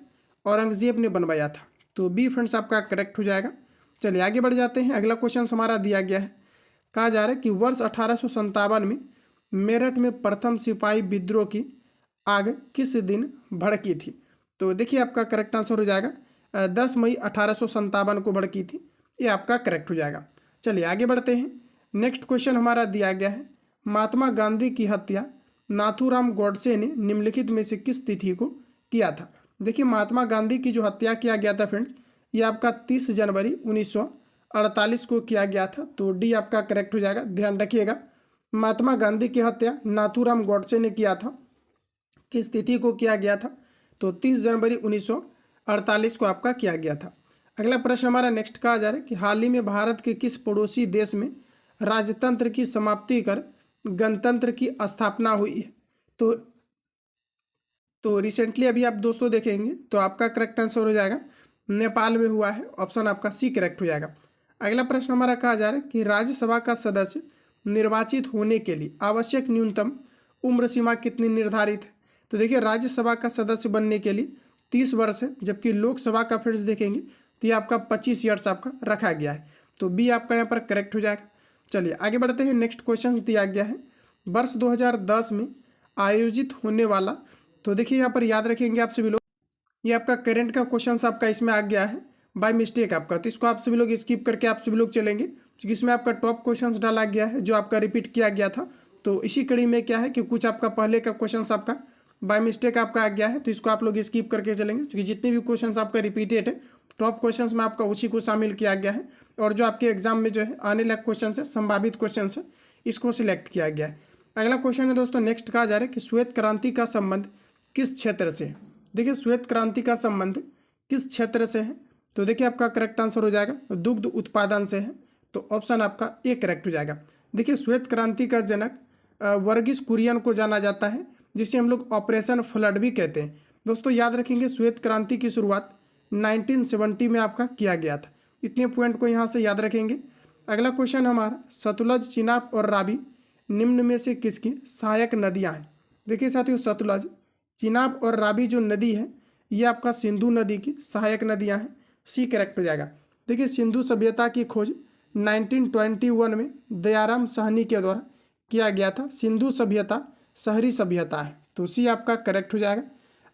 औरंगजेब ने बनवाया था। तो बी फ्रेंड्स आपका करेक्ट हो जाएगा। चलिए आगे बढ़ जाते हैं। अगला क्वेश्चन हमारा दिया गया है, कहा जा रहा है कि वर्ष 1857 में मेरठ में प्रथम सिपाही विद्रोह की आग किस दिन भड़की थी? तो देखिए आपका करेक्ट आंसर हो जाएगा 10 मई 1857 को भड़की थी, ये आपका करेक्ट हो जाएगा। चलिए आगे बढ़ते हैं। नेक्स्ट क्वेश्चन हमारा दिया गया है महात्मा गांधी की हत्या नाथूराम गोडसे ने निम्नलिखित में से किस तिथि को किया था? देखिए महात्मा गांधी की जो हत्या किया गया था फ्रेंड्स, ये आपका 30 जनवरी 1948 को किया गया था। तो डी आपका करेक्ट हो जाएगा। ध्यान रखिएगा, महात्मा गांधी की हत्या नाथूराम गोडसे ने किया था, किस तिथि को किया गया था? तो 30 जनवरी 1948 को आपका किया गया था। अगला प्रश्न हमारा नेक्स्ट कहा जा रहा है कि हाल ही में भारत के किस पड़ोसी देश में राजतंत्र की समाप्ति कर गणतंत्र की स्थापना हुई है? तो रिसेंटली अभी आप दोस्तों देखेंगे तो आपका करेक्ट आंसर हो जाएगा नेपाल में हुआ है, ऑप्शन आपका सी करेक्ट हो जाएगा। अगला प्रश्न हमारा कहा जा रहा है कि राज्यसभा का सदस्य निर्वाचित होने के लिए आवश्यक न्यूनतम उम्र सीमा कितनी निर्धारित है? तो देखिए राज्यसभा का सदस्य बनने के लिए 30 वर्ष है, जबकि लोकसभा का फ्रेंड्स देखेंगे तो ये आपका 25 ईयर्स आपका रखा गया है। तो बी आपका यहाँ पर करेक्ट हो जाएगा। चलिए आगे बढ़ते हैं। नेक्स्ट क्वेश्चन दिया गया है वर्ष 2010 में आयोजित होने वाला, तो देखिए यहाँ पर याद रखेंगे आप सभी लोग, ये आपका करेंट का क्वेश्चन आपका इसमें आ गया है बाय मिस्टेक आपका, तो इसको आप सभी लोग स्किप करके आप सभी लोग चलेंगे क्योंकि इसमें आपका टॉप क्वेश्चंस डाला गया है जो आपका रिपीट किया गया था। तो इसी कड़ी में क्या है कि कुछ आपका पहले का क्वेश्चंस आपका बाय मिस्टेक आपका आ गया है, तो इसको आप लोग स्किप करके चलेंगे क्योंकि जितने भी क्वेश्चंस आपका रिपीटेड है टॉप क्वेश्चंस में आपका उसी को शामिल किया गया है, और जो आपके एग्जाम में जो है आने लायक क्वेश्चन है, संभावित क्वेश्चन है, इसको सिलेक्ट किया गया है। अगला क्वेश्चन है दोस्तों, नेक्स्ट कहा जा रहा है कि श्वेत क्रांति का संबंध किस क्षेत्र से है? देखिए श्वेत क्रांति का संबंध किस क्षेत्र से है? तो देखिए आपका करेक्ट आंसर हो जाएगा दुग्ध उत्पादन से है, तो ऑप्शन आपका ए करेक्ट हो जाएगा। देखिए श्वेत क्रांति का जनक वर्गीस कुरियन को जाना जाता है, जिसे हम लोग ऑपरेशन फ्लड भी कहते हैं। दोस्तों याद रखेंगे श्वेत क्रांति की शुरुआत 1970 में आपका किया गया था, इतने पॉइंट को यहाँ से याद रखेंगे। अगला क्वेश्चन हमारा सतलज, चिनाब और रावी निम्न में से किसकी सहायक नदियाँ हैं? देखिए साथियों सतलज, चिनाब और रावी जो नदी है ये आपका सिंधु नदी की सहायक नदियां हैं। सी करेक्ट हो जाएगा। देखिए सिंधु सभ्यता की खोज 1921 में दयाराम साहनी के द्वारा किया गया था। सिंधु सभ्यता शहरी सभ्यता है, तो सी आपका करेक्ट हो जाएगा।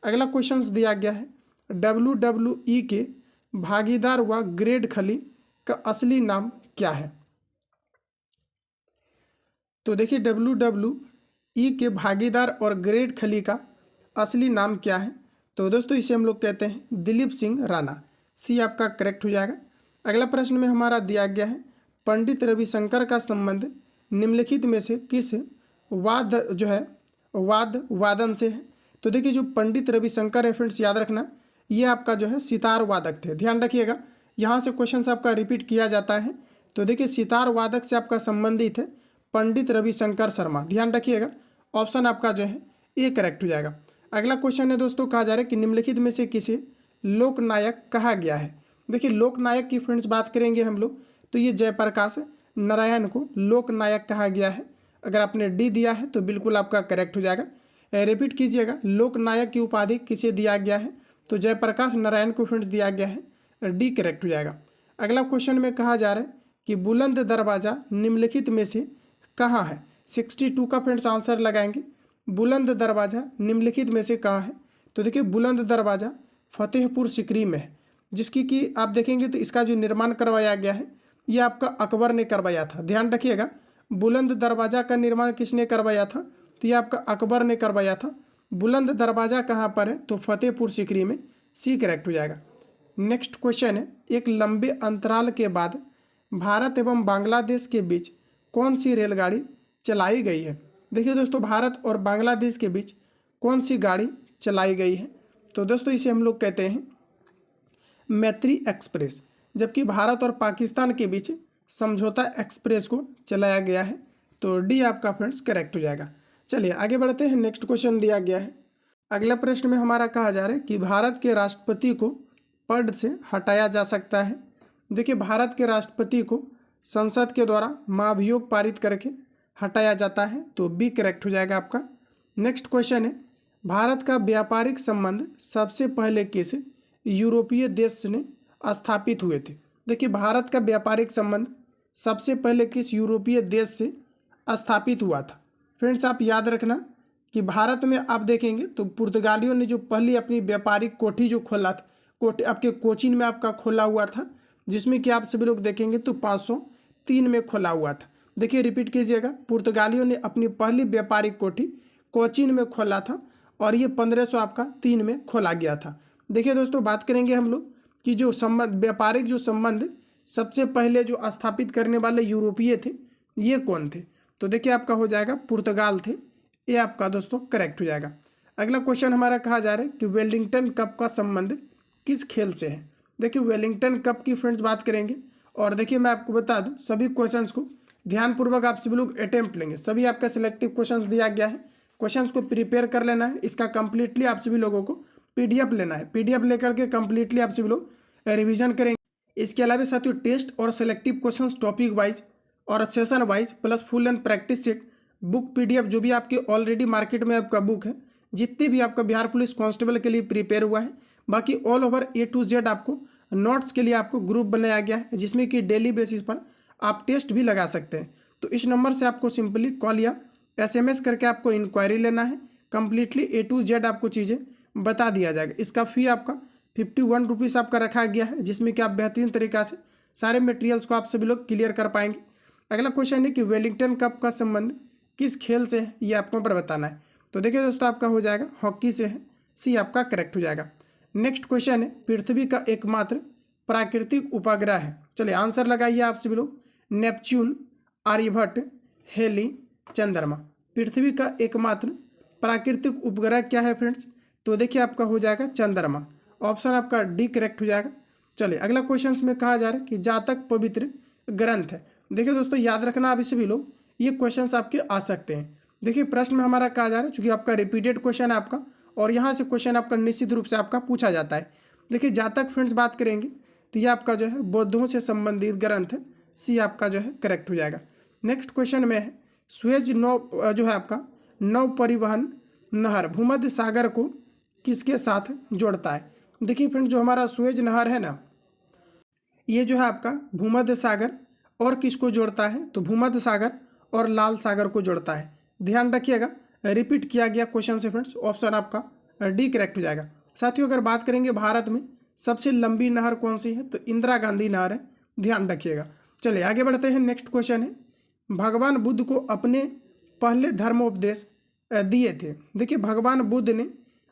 अगला क्वेश्चन दिया गया है WWE के भागीदार व ग्रेड खली का असली नाम क्या है। तो देखिए WWE के भागीदार और ग्रेड खली का असली नाम क्या है। तो दोस्तों इसे हम लोग कहते हैं दिलीप सिंह राणा। सी आपका करेक्ट हो जाएगा। अगला प्रश्न में हमारा दिया गया है पंडित रविशंकर का संबंध निम्नलिखित में से किस वादन से है। तो देखिए जो पंडित रविशंकर है फ्रेंड्स, याद रखना ये आपका जो है सितार वादक थे। ध्यान रखिएगा, यहाँ से क्वेश्चन आपका रिपीट किया जाता है। तो देखिए सितार वादक से आपका संबंधित है पंडित रविशंकर शर्मा। ध्यान रखिएगा, ऑप्शन आपका जो है ए करेक्ट हो जाएगा। अगला क्वेश्चन है दोस्तों, कहा जा रहा है कि निम्नलिखित में से किसे लोकनायक कहा गया है। देखिए लोकनायक की फ्रेंड्स बात करेंगे हम लोग, तो ये जयप्रकाश नारायण को लोकनायक कहा गया है। अगर आपने डी दिया है तो बिल्कुल आपका करेक्ट हो जाएगा। रिपीट कीजिएगा, लोकनायक की उपाधि किसे दिया गया है। तो जयप्रकाश नारायण को फ्रेंड्स दिया गया है, डी करेक्ट हो जाएगा। अगला क्वेश्चन में कहा जा रहा है कि बुलंद दरवाज़ा निम्नलिखित में से कहाँ है। 62 का फ्रेंड्स आंसर लगाएंगे। बुलंद दरवाज़ा निम्नलिखित में से कहाँ है। तो देखिए बुलंद दरवाज़ा फतेहपुर सिकरी में है, जिसकी कि आप देखेंगे तो इसका जो निर्माण करवाया गया है ये आपका अकबर ने करवाया था। ध्यान रखिएगा, बुलंद दरवाज़ा का निर्माण किसने करवाया था, तो ये आपका अकबर ने करवाया था। बुलंद दरवाज़ा कहाँ पर है, तो फतेहपुर सिकरी में। सी करेक्ट हो जाएगा। नेक्स्ट क्वेश्चन है, एक लंबे अंतराल के बाद भारत एवं बांग्लादेश के बीच कौन सी रेलगाड़ी चलाई गई है। देखिए दोस्तों भारत और बांग्लादेश के बीच कौन सी गाड़ी चलाई गई है। तो दोस्तों इसे हम लोग कहते हैं मैत्री एक्सप्रेस, जबकि भारत और पाकिस्तान के बीच समझौता एक्सप्रेस को चलाया गया है। तो डी आपका फ्रेंड्स करेक्ट हो जाएगा। चलिए आगे बढ़ते हैं। नेक्स्ट क्वेश्चन दिया गया है, अगला प्रश्न में हमारा कहा जा रहा है कि भारत के राष्ट्रपति को पद से हटाया जा सकता है। देखिए भारत के राष्ट्रपति को संसद के द्वारा महाभियोग पारित करके हटाया जाता है। तो बी करेक्ट हो जाएगा आपका। नेक्स्ट क्वेश्चन है, भारत का व्यापारिक संबंध सबसे पहले किस यूरोपीय देश ने स्थापित हुए थे। देखिए भारत का व्यापारिक संबंध सबसे पहले किस यूरोपीय देश से स्थापित हुआ था। फ्रेंड्स आप याद रखना कि भारत में आप देखेंगे तो पुर्तगालियों ने जो पहली अपनी व्यापारिक कोठी जो खोला था, कोठी आपके कोचीन में आपका खोला हुआ था, जिसमें कि आप सभी लोग देखेंगे तो 503 में खोला हुआ था। देखिए रिपीट कीजिएगा, पुर्तगालियों ने अपनी पहली व्यापारिक कोठी कोचीन में खोला था और ये 1500 आपका 3 में खोला गया था। देखिए दोस्तों बात करेंगे हम लोग कि जो संबंध व्यापारिक जो संबंध सबसे पहले जो स्थापित करने वाले यूरोपीय थे ये कौन थे। तो देखिए आपका हो जाएगा पुर्तगाल थे। ये आपका दोस्तों करेक्ट हो जाएगा। अगला क्वेश्चन हमारा कहा जा रहा है कि वेलिंगटन कप का संबंध किस खेल से है। देखिए वेलिंगटन कप की फ्रेंड्स बात करेंगे और देखिए मैं आपको बता दूं सभी क्वेश्चंस को ध्यानपूर्वक आप सभी लोग अटेम्प्ट लेंगे। सभी आपका सिलेक्टिव क्वेश्चंस दिया गया है, क्वेश्चंस को प्रिपेयर कर लेना है। इसका कंप्लीटली आप सभी लोगों को पीडीएफ लेना है। पीडीएफ लेकर के कंप्लीटली आप सभी लोग रिवीजन करेंगे। इसके अलावा साथियों टेस्ट और सिलेक्टिव क्वेश्चंस टॉपिक वाइज और session wise plus full length practice set book PDF जो भी आपके ऑलरेडी मार्केट में आपका बुक है, जितने भी आपका बिहार पुलिस कांस्टेबल के लिए प्रिपेयर हुआ है, बाकी all over A to Z आपको नोट्स के लिए आपको ग्रुप बनाया गया है, जिसमें कि डेली बेसिस पर आप टेस्ट भी लगा सकते हैं। तो इस नंबर से आपको सिंपली कॉल या SMS करके आपको इंक्वायरी लेना है। कंप्लीटली A to Z आपको चीज़ें बता दिया जाएगा। इसका फ़ी आपका 51 रुपीज़ आपका रखा गया है, जिसमें कि आप बेहतरीन तरीक़ा से सारे मटेरियल्स को आप सभी लोग क्लियर कर पाएंगे। अगला क्वेश्चन है कि वेलिंगटन कप का संबंध किस खेल से है, ये आपको पर बताना है। तो देखिए दोस्तों आपका हो जाएगा हॉकी से है। सी आपका करेक्ट हो जाएगा। नेक्स्ट क्वेश्चन है, पृथ्वी का एकमात्र प्राकृतिक उपग्रह है। चलिए आंसर लगाइए आप सभी लोग। नेपच्यून, आर्यभट्ट, हेली, चंद्रमा। पृथ्वी का एकमात्र प्राकृतिक उपग्रह क्या है फ्रेंड्स। तो देखिए आपका हो जाएगा चंद्रमा। ऑप्शन आपका डी करेक्ट हो जाएगा। चलिए अगला क्वेश्चन में कहा जा रहा है कि जातक पवित्र ग्रंथ है। देखिए दोस्तों याद रखना आप सभी लोग, ये क्वेश्चंस आपके आ सकते हैं। देखिए प्रश्न में हमारा कहा जा रहा है, चूंकि आपका रिपीटेड क्वेश्चन है आपका और यहाँ से क्वेश्चन आपका निश्चित रूप से आपका पूछा जाता है। देखिए जातक फ्रेंड्स बात करेंगे तो ये आपका जो है बौद्धों से संबंधित ग्रंथ है। सी आपका जो है करेक्ट हो जाएगा। नेक्स्ट क्वेश्चन में है, सुएज नौ जो है आपका नौ परिवहन नहर भूमध्य सागर को किसके साथ जोड़ता है? देखिए फ्रेंड, जो हमारा सुएज नहर है ना, ये जो है आपका भूमध्य सागर और किसको जोड़ता है? तो भूमध्य सागर और लाल सागर को जोड़ता है। ध्यान रखिएगा, रिपीट किया गया क्वेश्चन से फ्रेंड्स, ऑप्शन आपका डी करेक्ट हो जाएगा। साथियों, अगर बात करेंगे भारत में सबसे लंबी नहर कौन सी है, तो इंदिरा गांधी नहर है। ध्यान रखिएगा। चलिए आगे बढ़ते हैं। नेक्स्ट क्वेश्चन है, भगवान बुद्ध को अपने पहले धर्मोपदेश दिए थे। देखिए, भगवान बुद्ध ने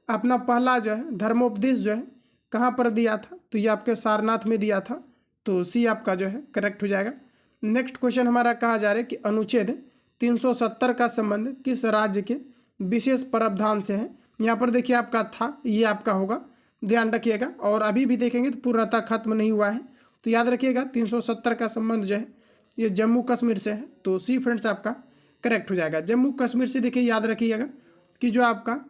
अपना पहला जो है धर्मोपदेश जो है कहाँ पर दिया था? तो ये आपके सारनाथ में दिया था। तो सी आपका जो है करेक्ट हो जाएगा। नेक्स्ट क्वेश्चन हमारा कहा जा रहा है कि अनुच्छेद 370 का संबंध किस राज्य के विशेष प्रावधान से है? यहाँ पर देखिए आपका था, ये आपका होगा। ध्यान रखिएगा। और अभी भी देखेंगे तो पूर्णतः खत्म नहीं हुआ है, तो याद रखिएगा 370 का संबंध जो है ये जम्मू कश्मीर से है। तो सी फ्रेंड्स आपका करेक्ट हो जाएगा। जम्मू कश्मीर से देखिए, याद रखिएगा कि जो आपका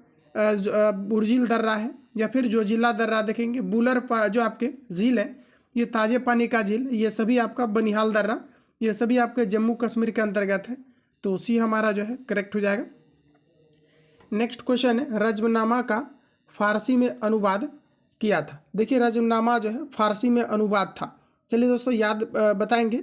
बुर्जिल दर्रा है या फिर जो जिला दर्रा देखेंगे, बुलर जो आपके झील है, ये ताजे पानी का झील, ये सभी आपका बनिहाल दर्रा, ये सभी आपके जम्मू कश्मीर के अंतर्गत है। तो सी हमारा जो है करेक्ट हो जाएगा। नेक्स्ट क्वेश्चन है, रज्मनामा का फारसी में अनुवाद किया था। देखिए, रज्मनामा जो है फारसी में अनुवाद था। चलिए दोस्तों, याद बताएंगे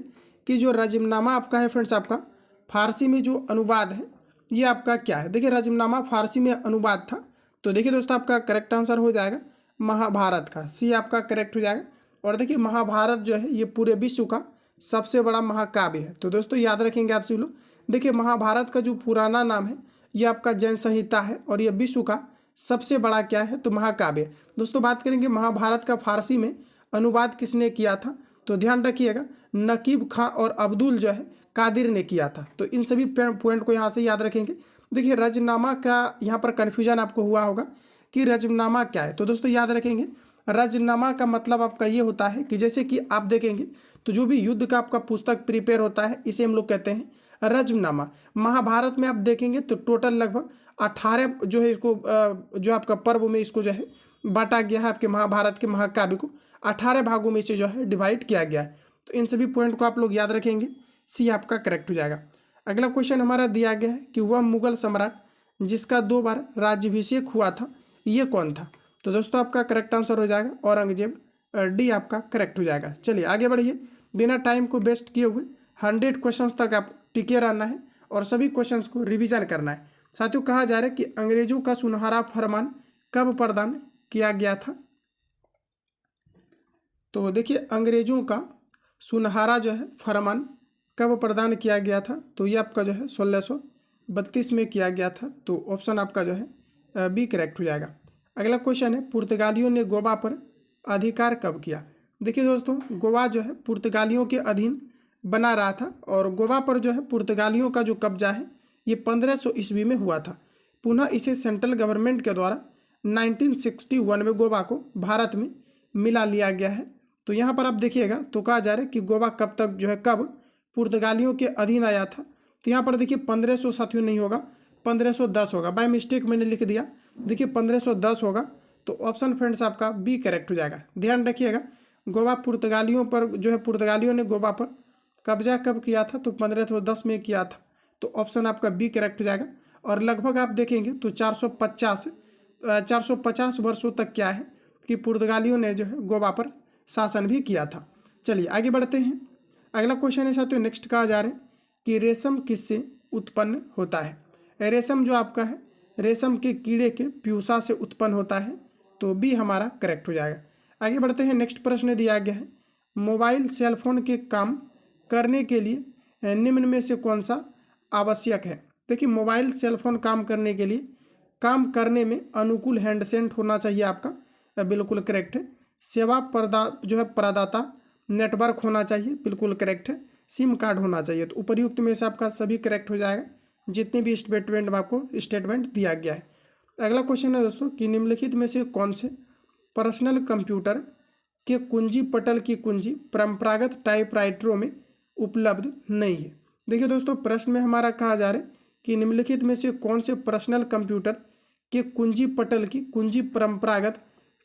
कि जो रज्मनामा आपका है फ्रेंड्स, आपका फारसी में जो अनुवाद है ये आपका क्या है? देखिए, रज्मनामा फारसी में अनुवाद था। तो देखिए दोस्तों, आपका करेक्ट आंसर हो जाएगा महाभारत का। सी आपका करेक्ट हो जाएगा। और देखिए, महाभारत जो है ये पूरे विश्व का सबसे बड़ा महाकाव्य है। तो दोस्तों याद रखेंगे आप सभी लोग। देखिए, महाभारत का जो पुराना नाम है ये आपका जैन संहिता है, और ये विश्व का सबसे बड़ा क्या है? तो महाकाव्य। दोस्तों बात करेंगे महाभारत का फारसी में अनुवाद किसने किया था? तो ध्यान रखिएगा, नकीब खां और अब्दुल जो है कादिर ने किया था। तो इन सभी पॉइंट को यहाँ से याद रखेंगे। देखिए, रज्मनामा का यहाँ पर कन्फ्यूजन आपको हुआ होगा कि रज्मनामा क्या है। तो दोस्तों याद रखेंगे, रज्मनामा का मतलब आपका ये होता है कि जैसे कि आप देखेंगे तो जो भी युद्ध का आपका पुस्तक प्रिपेयर होता है, इसे हम लोग कहते हैं रज्मनामा। महाभारत में आप देखेंगे तो टोटल लगभग 18 जो है इसको जो आपका पर्व में इसको जो है बांटा गया है। आपके महाभारत के महाकाव्य को 18 भागों में से जो है डिवाइड किया गया है। तो इन सभी पॉइंट को आप लोग याद रखेंगे। सी आपका करेक्ट हो जाएगा। अगला क्वेश्चन हमारा दिया गया है कि वह मुगल सम्राट जिसका 2 बार राज्याभिषेक हुआ था, ये कौन था? तो दोस्तों आपका करेक्ट आंसर हो जाएगा औरंगजेब। डी आपका करेक्ट हो जाएगा। चलिए आगे बढ़िए। बिना टाइम को वेस्ट किए हुए 100 क्वेश्चंस तक आप टिके रहना है और सभी क्वेश्चंस को रिवीजन करना है। साथियों, कहा जा रहा है कि अंग्रेजों का सुनहरा फरमान कब प्रदान किया गया था? तो देखिए, अंग्रेजों का सुनहरा जो है फरमान कब प्रदान किया गया था? तो ये आपका जो है 1632 में किया गया था। तो ऑप्शन आपका जो है बी करेक्ट हो जाएगा। अगला क्वेश्चन है, पुर्तगालियों ने गोवा पर अधिकार कब किया? देखिए दोस्तों, गोवा जो है पुर्तगालियों के अधीन बना रहा था, और गोवा पर जो है पुर्तगालियों का जो कब्जा है ये 1500 ईस्वी में हुआ था। पुनः इसे सेंट्रल गवर्नमेंट के द्वारा 1961 में गोवा को भारत में मिला लिया गया है। तो यहाँ पर आप देखिएगा तो कहा जा रहा है कि गोवा कब तक जो है कब पुर्तगालियों के अधीन आया था? तो यहाँ पर देखिए 1500 साथियों नहीं होगा, 1510 होगा। बाय मिस्टेक मैंने लिख दिया। देखिए 1510 होगा। तो ऑप्शन फ्रेंड्स आपका बी करेक्ट हो जाएगा। ध्यान रखिएगा, गोवा पुर्तगालियों पर जो है पुर्तगालियों ने गोवा पर कब्जा कब किया था? तो 1510 में किया था। तो ऑप्शन आपका बी करेक्ट हो जाएगा। और लगभग आप देखेंगे तो 450 वर्षों तक क्या है कि पुर्तगालियों ने जो है गोवा पर शासन भी किया था। चलिए आगे बढ़ते हैं। अगला क्वेश्चन है साथियों, नेक्स्ट कहा जा रहा है कि रेशम किससे उत्पन्न होता है? रेशम जो आपका है रेशम के कीड़े के प्यूसा से उत्पन्न होता है। तो बी हमारा करेक्ट हो जाएगा। आगे बढ़ते हैं। नेक्स्ट प्रश्न दिया गया है, मोबाइल सेल फोन के काम करने के लिए निम्न में से कौन सा आवश्यक है? देखिए, मोबाइल सेल फोन काम करने के लिए काम करने में अनुकूल हैंडसेट होना चाहिए आपका, बिल्कुल करेक्ट है। सेवा प्रदाता नेटवर्क होना चाहिए, बिल्कुल करेक्ट है। सिम कार्ड होना चाहिए। तो उपर्युक्त में से आपका सभी करेक्ट हो जाएगा, जितने भी स्टेटमेंट में आपको स्टेटमेंट दिया गया है। अगला क्वेश्चन है दोस्तों कि निम्नलिखित में से कौन से पर्सनल कंप्यूटर के कुंजी पटल की कुंजी परंपरागत टाइपराइटरों में उपलब्ध नहीं है? देखिए दोस्तों, प्रश्न में हमारा कहा जा रहा है कि निम्नलिखित में से कौन से पर्सनल कंप्यूटर के कुंजी पटल की कुंजी परंपरागत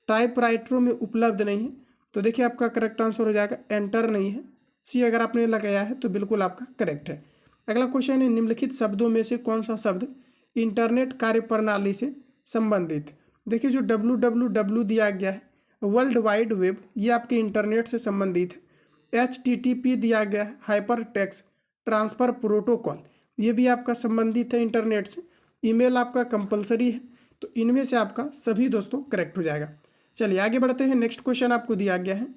टाइपराइटरों में उपलब्ध नहीं है? तो देखिए आपका करेक्ट आंसर हो जाएगा एंटर नहीं है। सी अगर आपने लगाया है तो बिल्कुल आपका करेक्ट है। अगला क्वेश्चन है, निम्नलिखित शब्दों में से कौन सा शब्द इंटरनेट कार्यप्रणाली से संबंधित। देखिए जो www दिया गया है वर्ल्ड वाइड वेब, ये आपके इंटरनेट से संबंधित है। HTTP दिया गया है हाइपर टेक्स्ट ट्रांसफ़र प्रोटोकॉल, ये भी आपका संबंधित है इंटरनेट से। ईमेल आपका कंपलसरी है, तो इनमें से आपका सभी दोस्तों करेक्ट हो जाएगा। चलिए आगे बढ़ते हैं। नेक्स्ट क्वेश्चन आपको दिया गया है,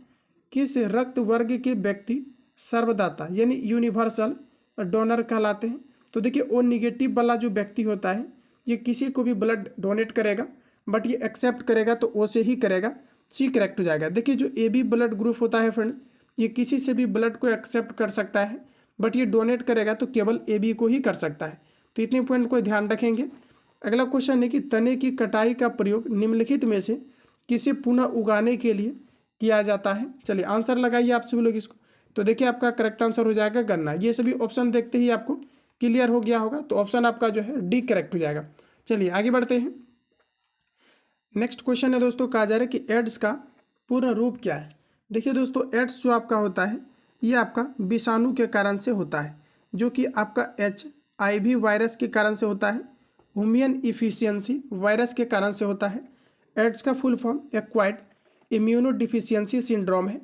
किस रक्त वर्ग के व्यक्ति सर्वदाता यानी यूनिवर्सल डोनर कहलाते हैं? तो देखिए ओ निगेटिव वाला जो व्यक्ति होता है ये किसी को भी ब्लड डोनेट करेगा, बट ये एक्सेप्ट करेगा तो ओ से ही करेगा, सी करेक्ट हो जाएगा। देखिए जो AB ब्लड ग्रुप होता है फ्रेंड्स, ये किसी से भी ब्लड को एक्सेप्ट कर सकता है, बट ये डोनेट करेगा तो केवल AB को ही कर सकता है। तो इतने पॉइंट को ध्यान रखेंगे। अगला क्वेश्चन है कि तने की कटाई का प्रयोग निम्नलिखित में से किसे पुनः उगाने के लिए किया जाता है? चलिए आंसर लगाइए आप सभी लोग इसको। तो देखिए आपका करेक्ट आंसर हो जाएगा गन्ना। ये सभी ऑप्शन देखते ही आपको क्लियर हो गया होगा, तो ऑप्शन आपका जो है डी करेक्ट हो जाएगा। चलिए आगे बढ़ते हैं। नेक्स्ट क्वेश्चन है दोस्तों, कहा जा रहा है कि एड्स का पूर्ण रूप क्या है? देखिए दोस्तों एड्स जो आपका होता है ये आपका विषाणु के कारण से होता है, जो कि आपका HIV वायरस के कारण से होता है, ह्यूमन इफिशियंसी वायरस के कारण से होता है। एड्स का full form acquired immunodeficiency syndrome है।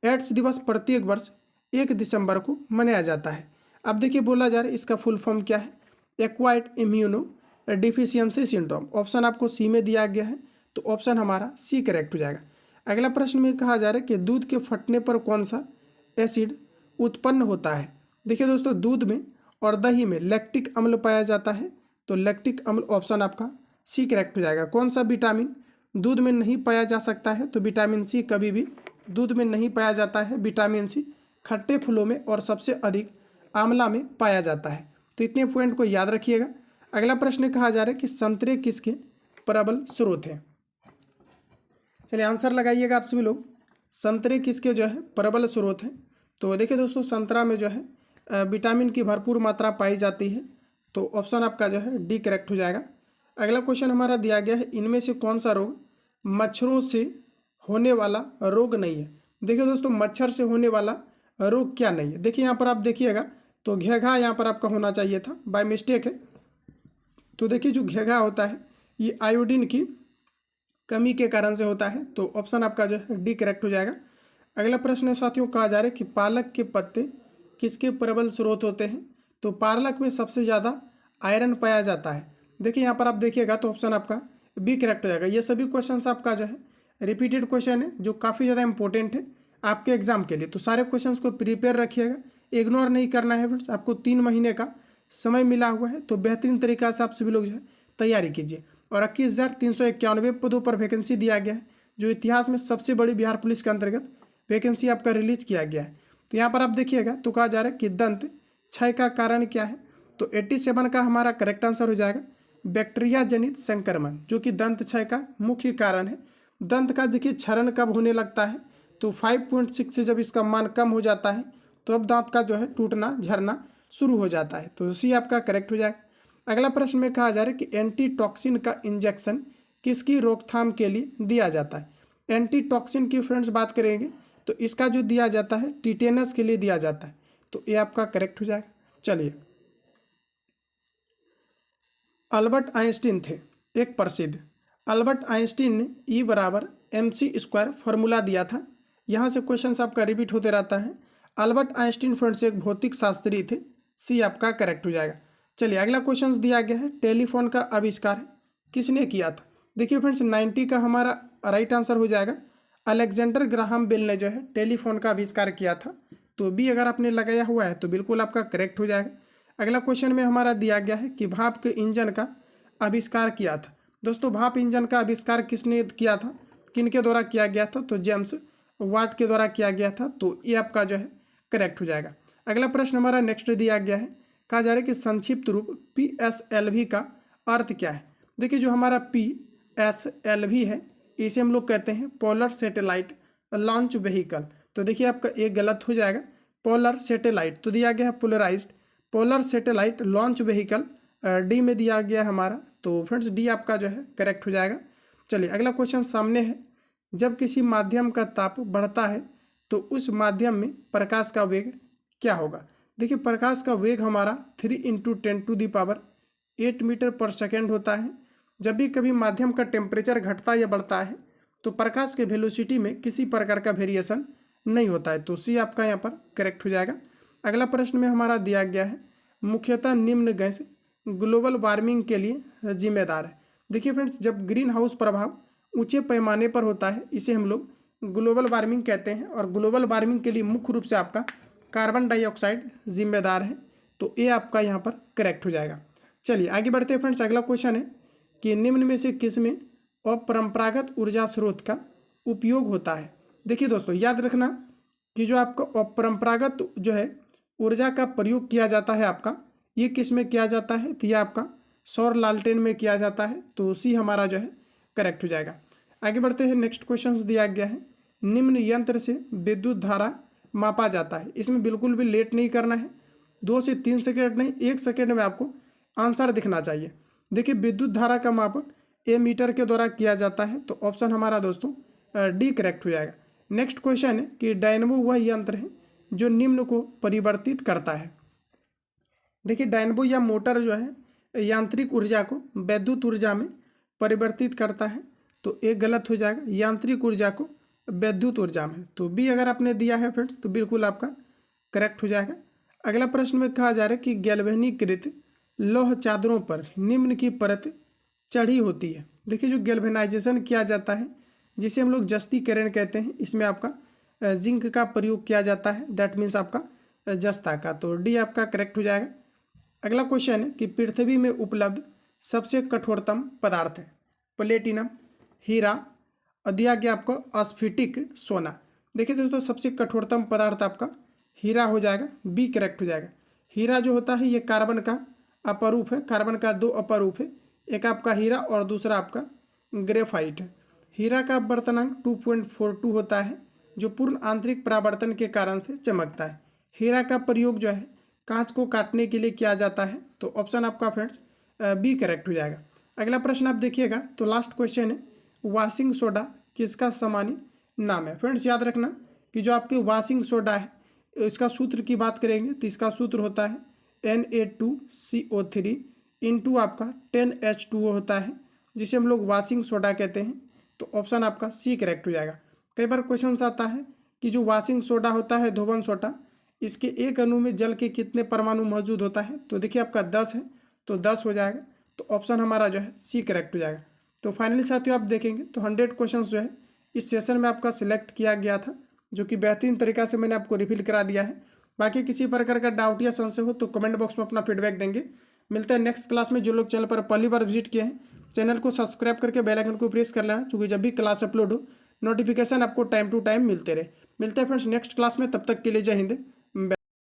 एड्स दिवस प्रत्येक वर्ष 1 दिसंबर को मनाया जाता है। अब देखिए बोला जा रहा है इसका फुल फॉर्म क्या है, acquired immuno deficiency syndrome. Option आपको सी में दिया गया है, तो ऑप्शन हमारा सी करेक्ट हो जाएगा। अगला प्रश्न में कहा जा रहा है कि दूध के फटने पर कौन सा एसिड उत्पन्न होता है? देखिए दोस्तों दूध में और दही में लैक्टिक अम्ल पाया जाता है, तो लैक्टिक अम्ल ऑप्शन आपका सी करेक्ट हो जाएगा। कौन सा विटामिन दूध में नहीं पाया जा सकता है? तो विटामिन सी कभी भी दूध में नहीं पाया जाता है। विटामिन सी खट्टे फलों में और सबसे अधिक आंवला में पाया जाता है। तो इतने पॉइंट को याद रखिएगा। अगला प्रश्न कहा जा रहा है कि संतरे किसके प्रबल स्रोत हैं? चलिए आंसर लगाइएगा आप सभी लोग। संतरे किसके जो है प्रबल स्रोत हैं? तो देखिए दोस्तों संतरा में जो है विटामिन की भरपूर मात्रा पाई जाती है, तो ऑप्शन आपका जो है डी करेक्ट हो जाएगा। अगला क्वेश्चन हमारा दिया गया है, इनमें से कौन सा रोग मच्छरों से होने वाला रोग नहीं है? देखिए दोस्तों मच्छर से होने वाला रोग क्या नहीं है? देखिए यहाँ पर आप देखिएगा तो घेघा यहाँ पर आपका होना चाहिए था, बाय मिस्टेक है। तो देखिए जो घेघा होता है ये आयोडीन की कमी के कारण से होता है, तो ऑप्शन आपका जो है डी करेक्ट हो जाएगा। अगला प्रश्न है साथियों, कहा जा रहा है कि पालक के पत्ते किसके प्रबल स्रोत होते हैं? तो पालक में सबसे ज़्यादा आयरन पाया जाता है। देखिए यहाँ पर आप देखिएगा तो ऑप्शन आपका बी करेक्ट हो जाएगा। ये सभी क्वेश्चन आपका जो है रिपीटेड क्वेश्चन है, जो काफ़ी ज़्यादा इंपॉर्टेंट है आपके एग्जाम के लिए। तो सारे क्वेश्चन को प्रिपेयर रखिएगा, इग्नोर नहीं करना है फ्रेंड्स। आपको 3 महीने का समय मिला हुआ है, तो बेहतरीन तरीका से आप सभी लोग जो है तैयारी कीजिए। और 21,391 पदों पर वैकेंसी दिया गया है, जो इतिहास में सबसे बड़ी बिहार पुलिस के अंतर्गत वैकेंसी आपका रिलीज किया गया है। तो यहाँ पर आप देखिएगा तो कहा जा रहा है कि दंत क्षय का कारण क्या है? तो 87 का हमारा करेक्ट आंसर हो जाएगा बैक्टीरिया जनित संक्रमण, जो कि दंत क्षय का मुख्य कारण है। दंत का देखिए क्षरण कब होने लगता है? तो 5.6 से जब इसका मान कम हो जाता है तो अब दांत का जो है टूटना झरना शुरू हो जाता है, तो सी आपका करेक्ट हो जाएगा। अगला प्रश्न में कहा जा रहा है कि एंटीटॉक्सिन का इंजेक्शन किसकी रोकथाम के लिए दिया जाता है? एंटीटॉक्सिन की फ्रेंड्स बात करेंगे तो इसका जो दिया जाता है टिटेनस के लिए दिया जाता है, तो ये आपका करेक्ट हो जाएगा। चलिए अल्बर्ट आइंस्टीन थे एक प्रसिद्ध। अल्बर्ट आइंस्टीन ने E = mc² फॉर्मूला दिया था। यहाँ से क्वेश्चन आपका रिपीट होते रहता है। अल्बर्ट आइंस्टीन फ्रेंड्स एक भौतिक शास्त्री थे, सी आपका करेक्ट हो जाएगा। चलिए अगला क्वेश्चन दिया गया है, टेलीफोन का आविष्कार किसने किया था? देखिए फ्रेंड्स 90 का हमारा राइट आंसर हो जाएगा। अलेक्जेंडर ग्राहम बेल ने जो है टेलीफोन का आविष्कार किया था, तो बी अगर आपने लगाया हुआ है तो बिल्कुल आपका करेक्ट हो जाएगा। अगला क्वेश्चन में हमारा दिया गया है कि भाप के इंजन का आविष्कार किया था। दोस्तों भाप इंजन का आविष्कार किसने किया था, किनके द्वारा किया गया था? तो जेम्स वाट के द्वारा किया गया था, तो ये आपका जो है करेक्ट हो जाएगा। अगला प्रश्न हमारा नेक्स्ट दिया गया है, कहा जा रहा है कि संक्षिप्त रूप PSLV का अर्थ क्या है? देखिए जो हमारा PSLV है इसे हम लोग कहते हैं पोलर सैटेलाइट लॉन्च व्हीकल। तो देखिए आपका एक गलत हो जाएगा, पोलर सैटेलाइट तो दिया गया है polarized polar satellite launch vehicle, D में दिया गया हमारा, तो फ्रेंड्स डी आपका जो है करेक्ट हो जाएगा। चलिए अगला क्वेश्चन सामने है, जब किसी माध्यम का ताप बढ़ता है तो उस माध्यम में प्रकाश का वेग क्या होगा? देखिए प्रकाश का वेग हमारा 3 × 10⁻³ 8 मीटर पर सेकेंड होता है। जब भी कभी माध्यम का टेम्परेचर घटता या बढ़ता है तो प्रकाश के वेलोसिटी में किसी प्रकार का वेरिएशन नहीं होता है। तो सी आपका यहाँ पर करेक्ट हो जाएगा। अगला प्रश्न में हमारा दिया गया है मुख्यतः निम्न गैस ग्लोबल वार्मिंग के लिए जिम्मेदार है। देखिए फ्रेंड्स, जब ग्रीन हाउस प्रभाव ऊंचे पैमाने पर होता है इसे हम लोग ग्लोबल वार्मिंग कहते हैं, और ग्लोबल वार्मिंग के लिए मुख्य रूप से आपका कार्बन डाइऑक्साइड जिम्मेदार है। तो ये आपका यहाँ पर करेक्ट हो जाएगा। चलिए आगे बढ़ते हैं फ्रेंड्स। अगला क्वेश्चन है कि निम्न में से किस में अपरंपरागत ऊर्जा स्रोत का उपयोग होता है। देखिए दोस्तों, याद रखना कि जो आपका अपरंपरागत जो है ऊर्जा का प्रयोग किया जाता है आपका, ये किस में किया जाता है, तो यह आपका सौर लालटेन में किया जाता है। तो सी हमारा जो है करेक्ट हो जाएगा। आगे बढ़ते हैं। नेक्स्ट क्वेश्चन दिया गया है निम्न यंत्र से विद्युत धारा मापा जाता है। इसमें बिल्कुल भी लेट नहीं करना है, 2 से 3 सेकेंड नहीं, 1 सेकेंड में आपको आंसर दिखना चाहिए। देखिए विद्युत धारा का मापन ए मीटर के द्वारा किया जाता है। तो ऑप्शन हमारा दोस्तों डी करेक्ट हो जाएगा। नेक्स्ट क्वेश्चन है कि डायनमो वह यंत्र है जो निम्न को परिवर्तित करता है। देखिए डायनमो या मोटर जो है यांत्रिक ऊर्जा को विद्युत ऊर्जा में परिवर्तित करता है। तो एक गलत हो जाएगा, यांत्रिक ऊर्जा को विद्युत ऊर्जा में। तो बी अगर आपने दिया है फ्रेंड्स तो बिल्कुल आपका करेक्ट हो जाएगा। अगला प्रश्न में कहा जा रहा है कि गैल्वेनीकृत लौह चादरों पर निम्न की परत चढ़ी होती है। देखिए जो गैल्वेनाइजेशन किया जाता है जिसे हम लोग जस्तीकरण कहते हैं, इसमें आपका जिंक का प्रयोग किया जाता है, दैट मीन्स आपका जस्ता का। तो डी आपका करेक्ट हो जाएगा। अगला क्वेश्चन है कि पृथ्वी में उपलब्ध सबसे कठोरतम पदार्थ है प्लेटिनम, हीरा, और दिया गया आपको स्फटिक, सोना। देखिए दोस्तों सबसे कठोरतम पदार्थ आपका हीरा हो जाएगा, बी करेक्ट हो जाएगा। हीरा जो होता है ये कार्बन का अपरूप है, कार्बन का 2 अपरूप है, एक आपका हीरा और दूसरा आपका ग्रेफाइट है। हीरा का अपवर्तनांक 2.42 होता है जो पूर्ण आंतरिक परावर्तन के कारण से चमकता है। हीरा का प्रयोग जो है कांच को काटने के लिए किया जाता है। तो ऑप्शन आपका फ्रेंड्स बी करेक्ट हो जाएगा। अगला प्रश्न आप देखिएगा तो लास्ट क्वेश्चन है वॉशिंग सोडा किसका सामान्य नाम है। फ्रेंड्स याद रखना कि जो आपके वॉशिंग सोडा है इसका सूत्र की बात करेंगे तो इसका सूत्र होता है Na2CO3 इंटू आपका 10H2O होता है, जिसे हम लोग वॉशिंग सोडा कहते हैं। तो ऑप्शन आपका सी करेक्ट हो जाएगा। कई बार क्वेश्चन आता है कि जो वॉशिंग सोडा होता है, धोवन सोडा, इसके एक अणु में जल के कितने परमाणु मौजूद होता है। तो देखिए आपका 10 है, तो 10 हो जाएगा। तो ऑप्शन हमारा जो है सी करेक्ट हो जाएगा। तो फाइनली साथियों आप देखेंगे तो 100 क्वेश्चन जो है इस सेशन में आपका सिलेक्ट किया गया था, जो कि बेहतरीन तरीका से मैंने आपको रिफिल करा दिया है। बाकी किसी प्रकार का डाउट या संशय हो तो कमेंट बॉक्स में अपना फीडबैक देंगे। मिलते हैं नेक्स्ट क्लास में। जो लोग चैनल पर पहली बार विजिट किए हैं चैनल को सब्सक्राइब करके बेल आइकन को प्रेस कर लेना, क्योंकि जब भी क्लास अपलोड हो नोटिफिकेशन आपको टाइम टू टाइम मिलते रहे। मिलते हैं फ्रेंड्स नेक्स्ट क्लास में, तब तक के लिए जय हिंद,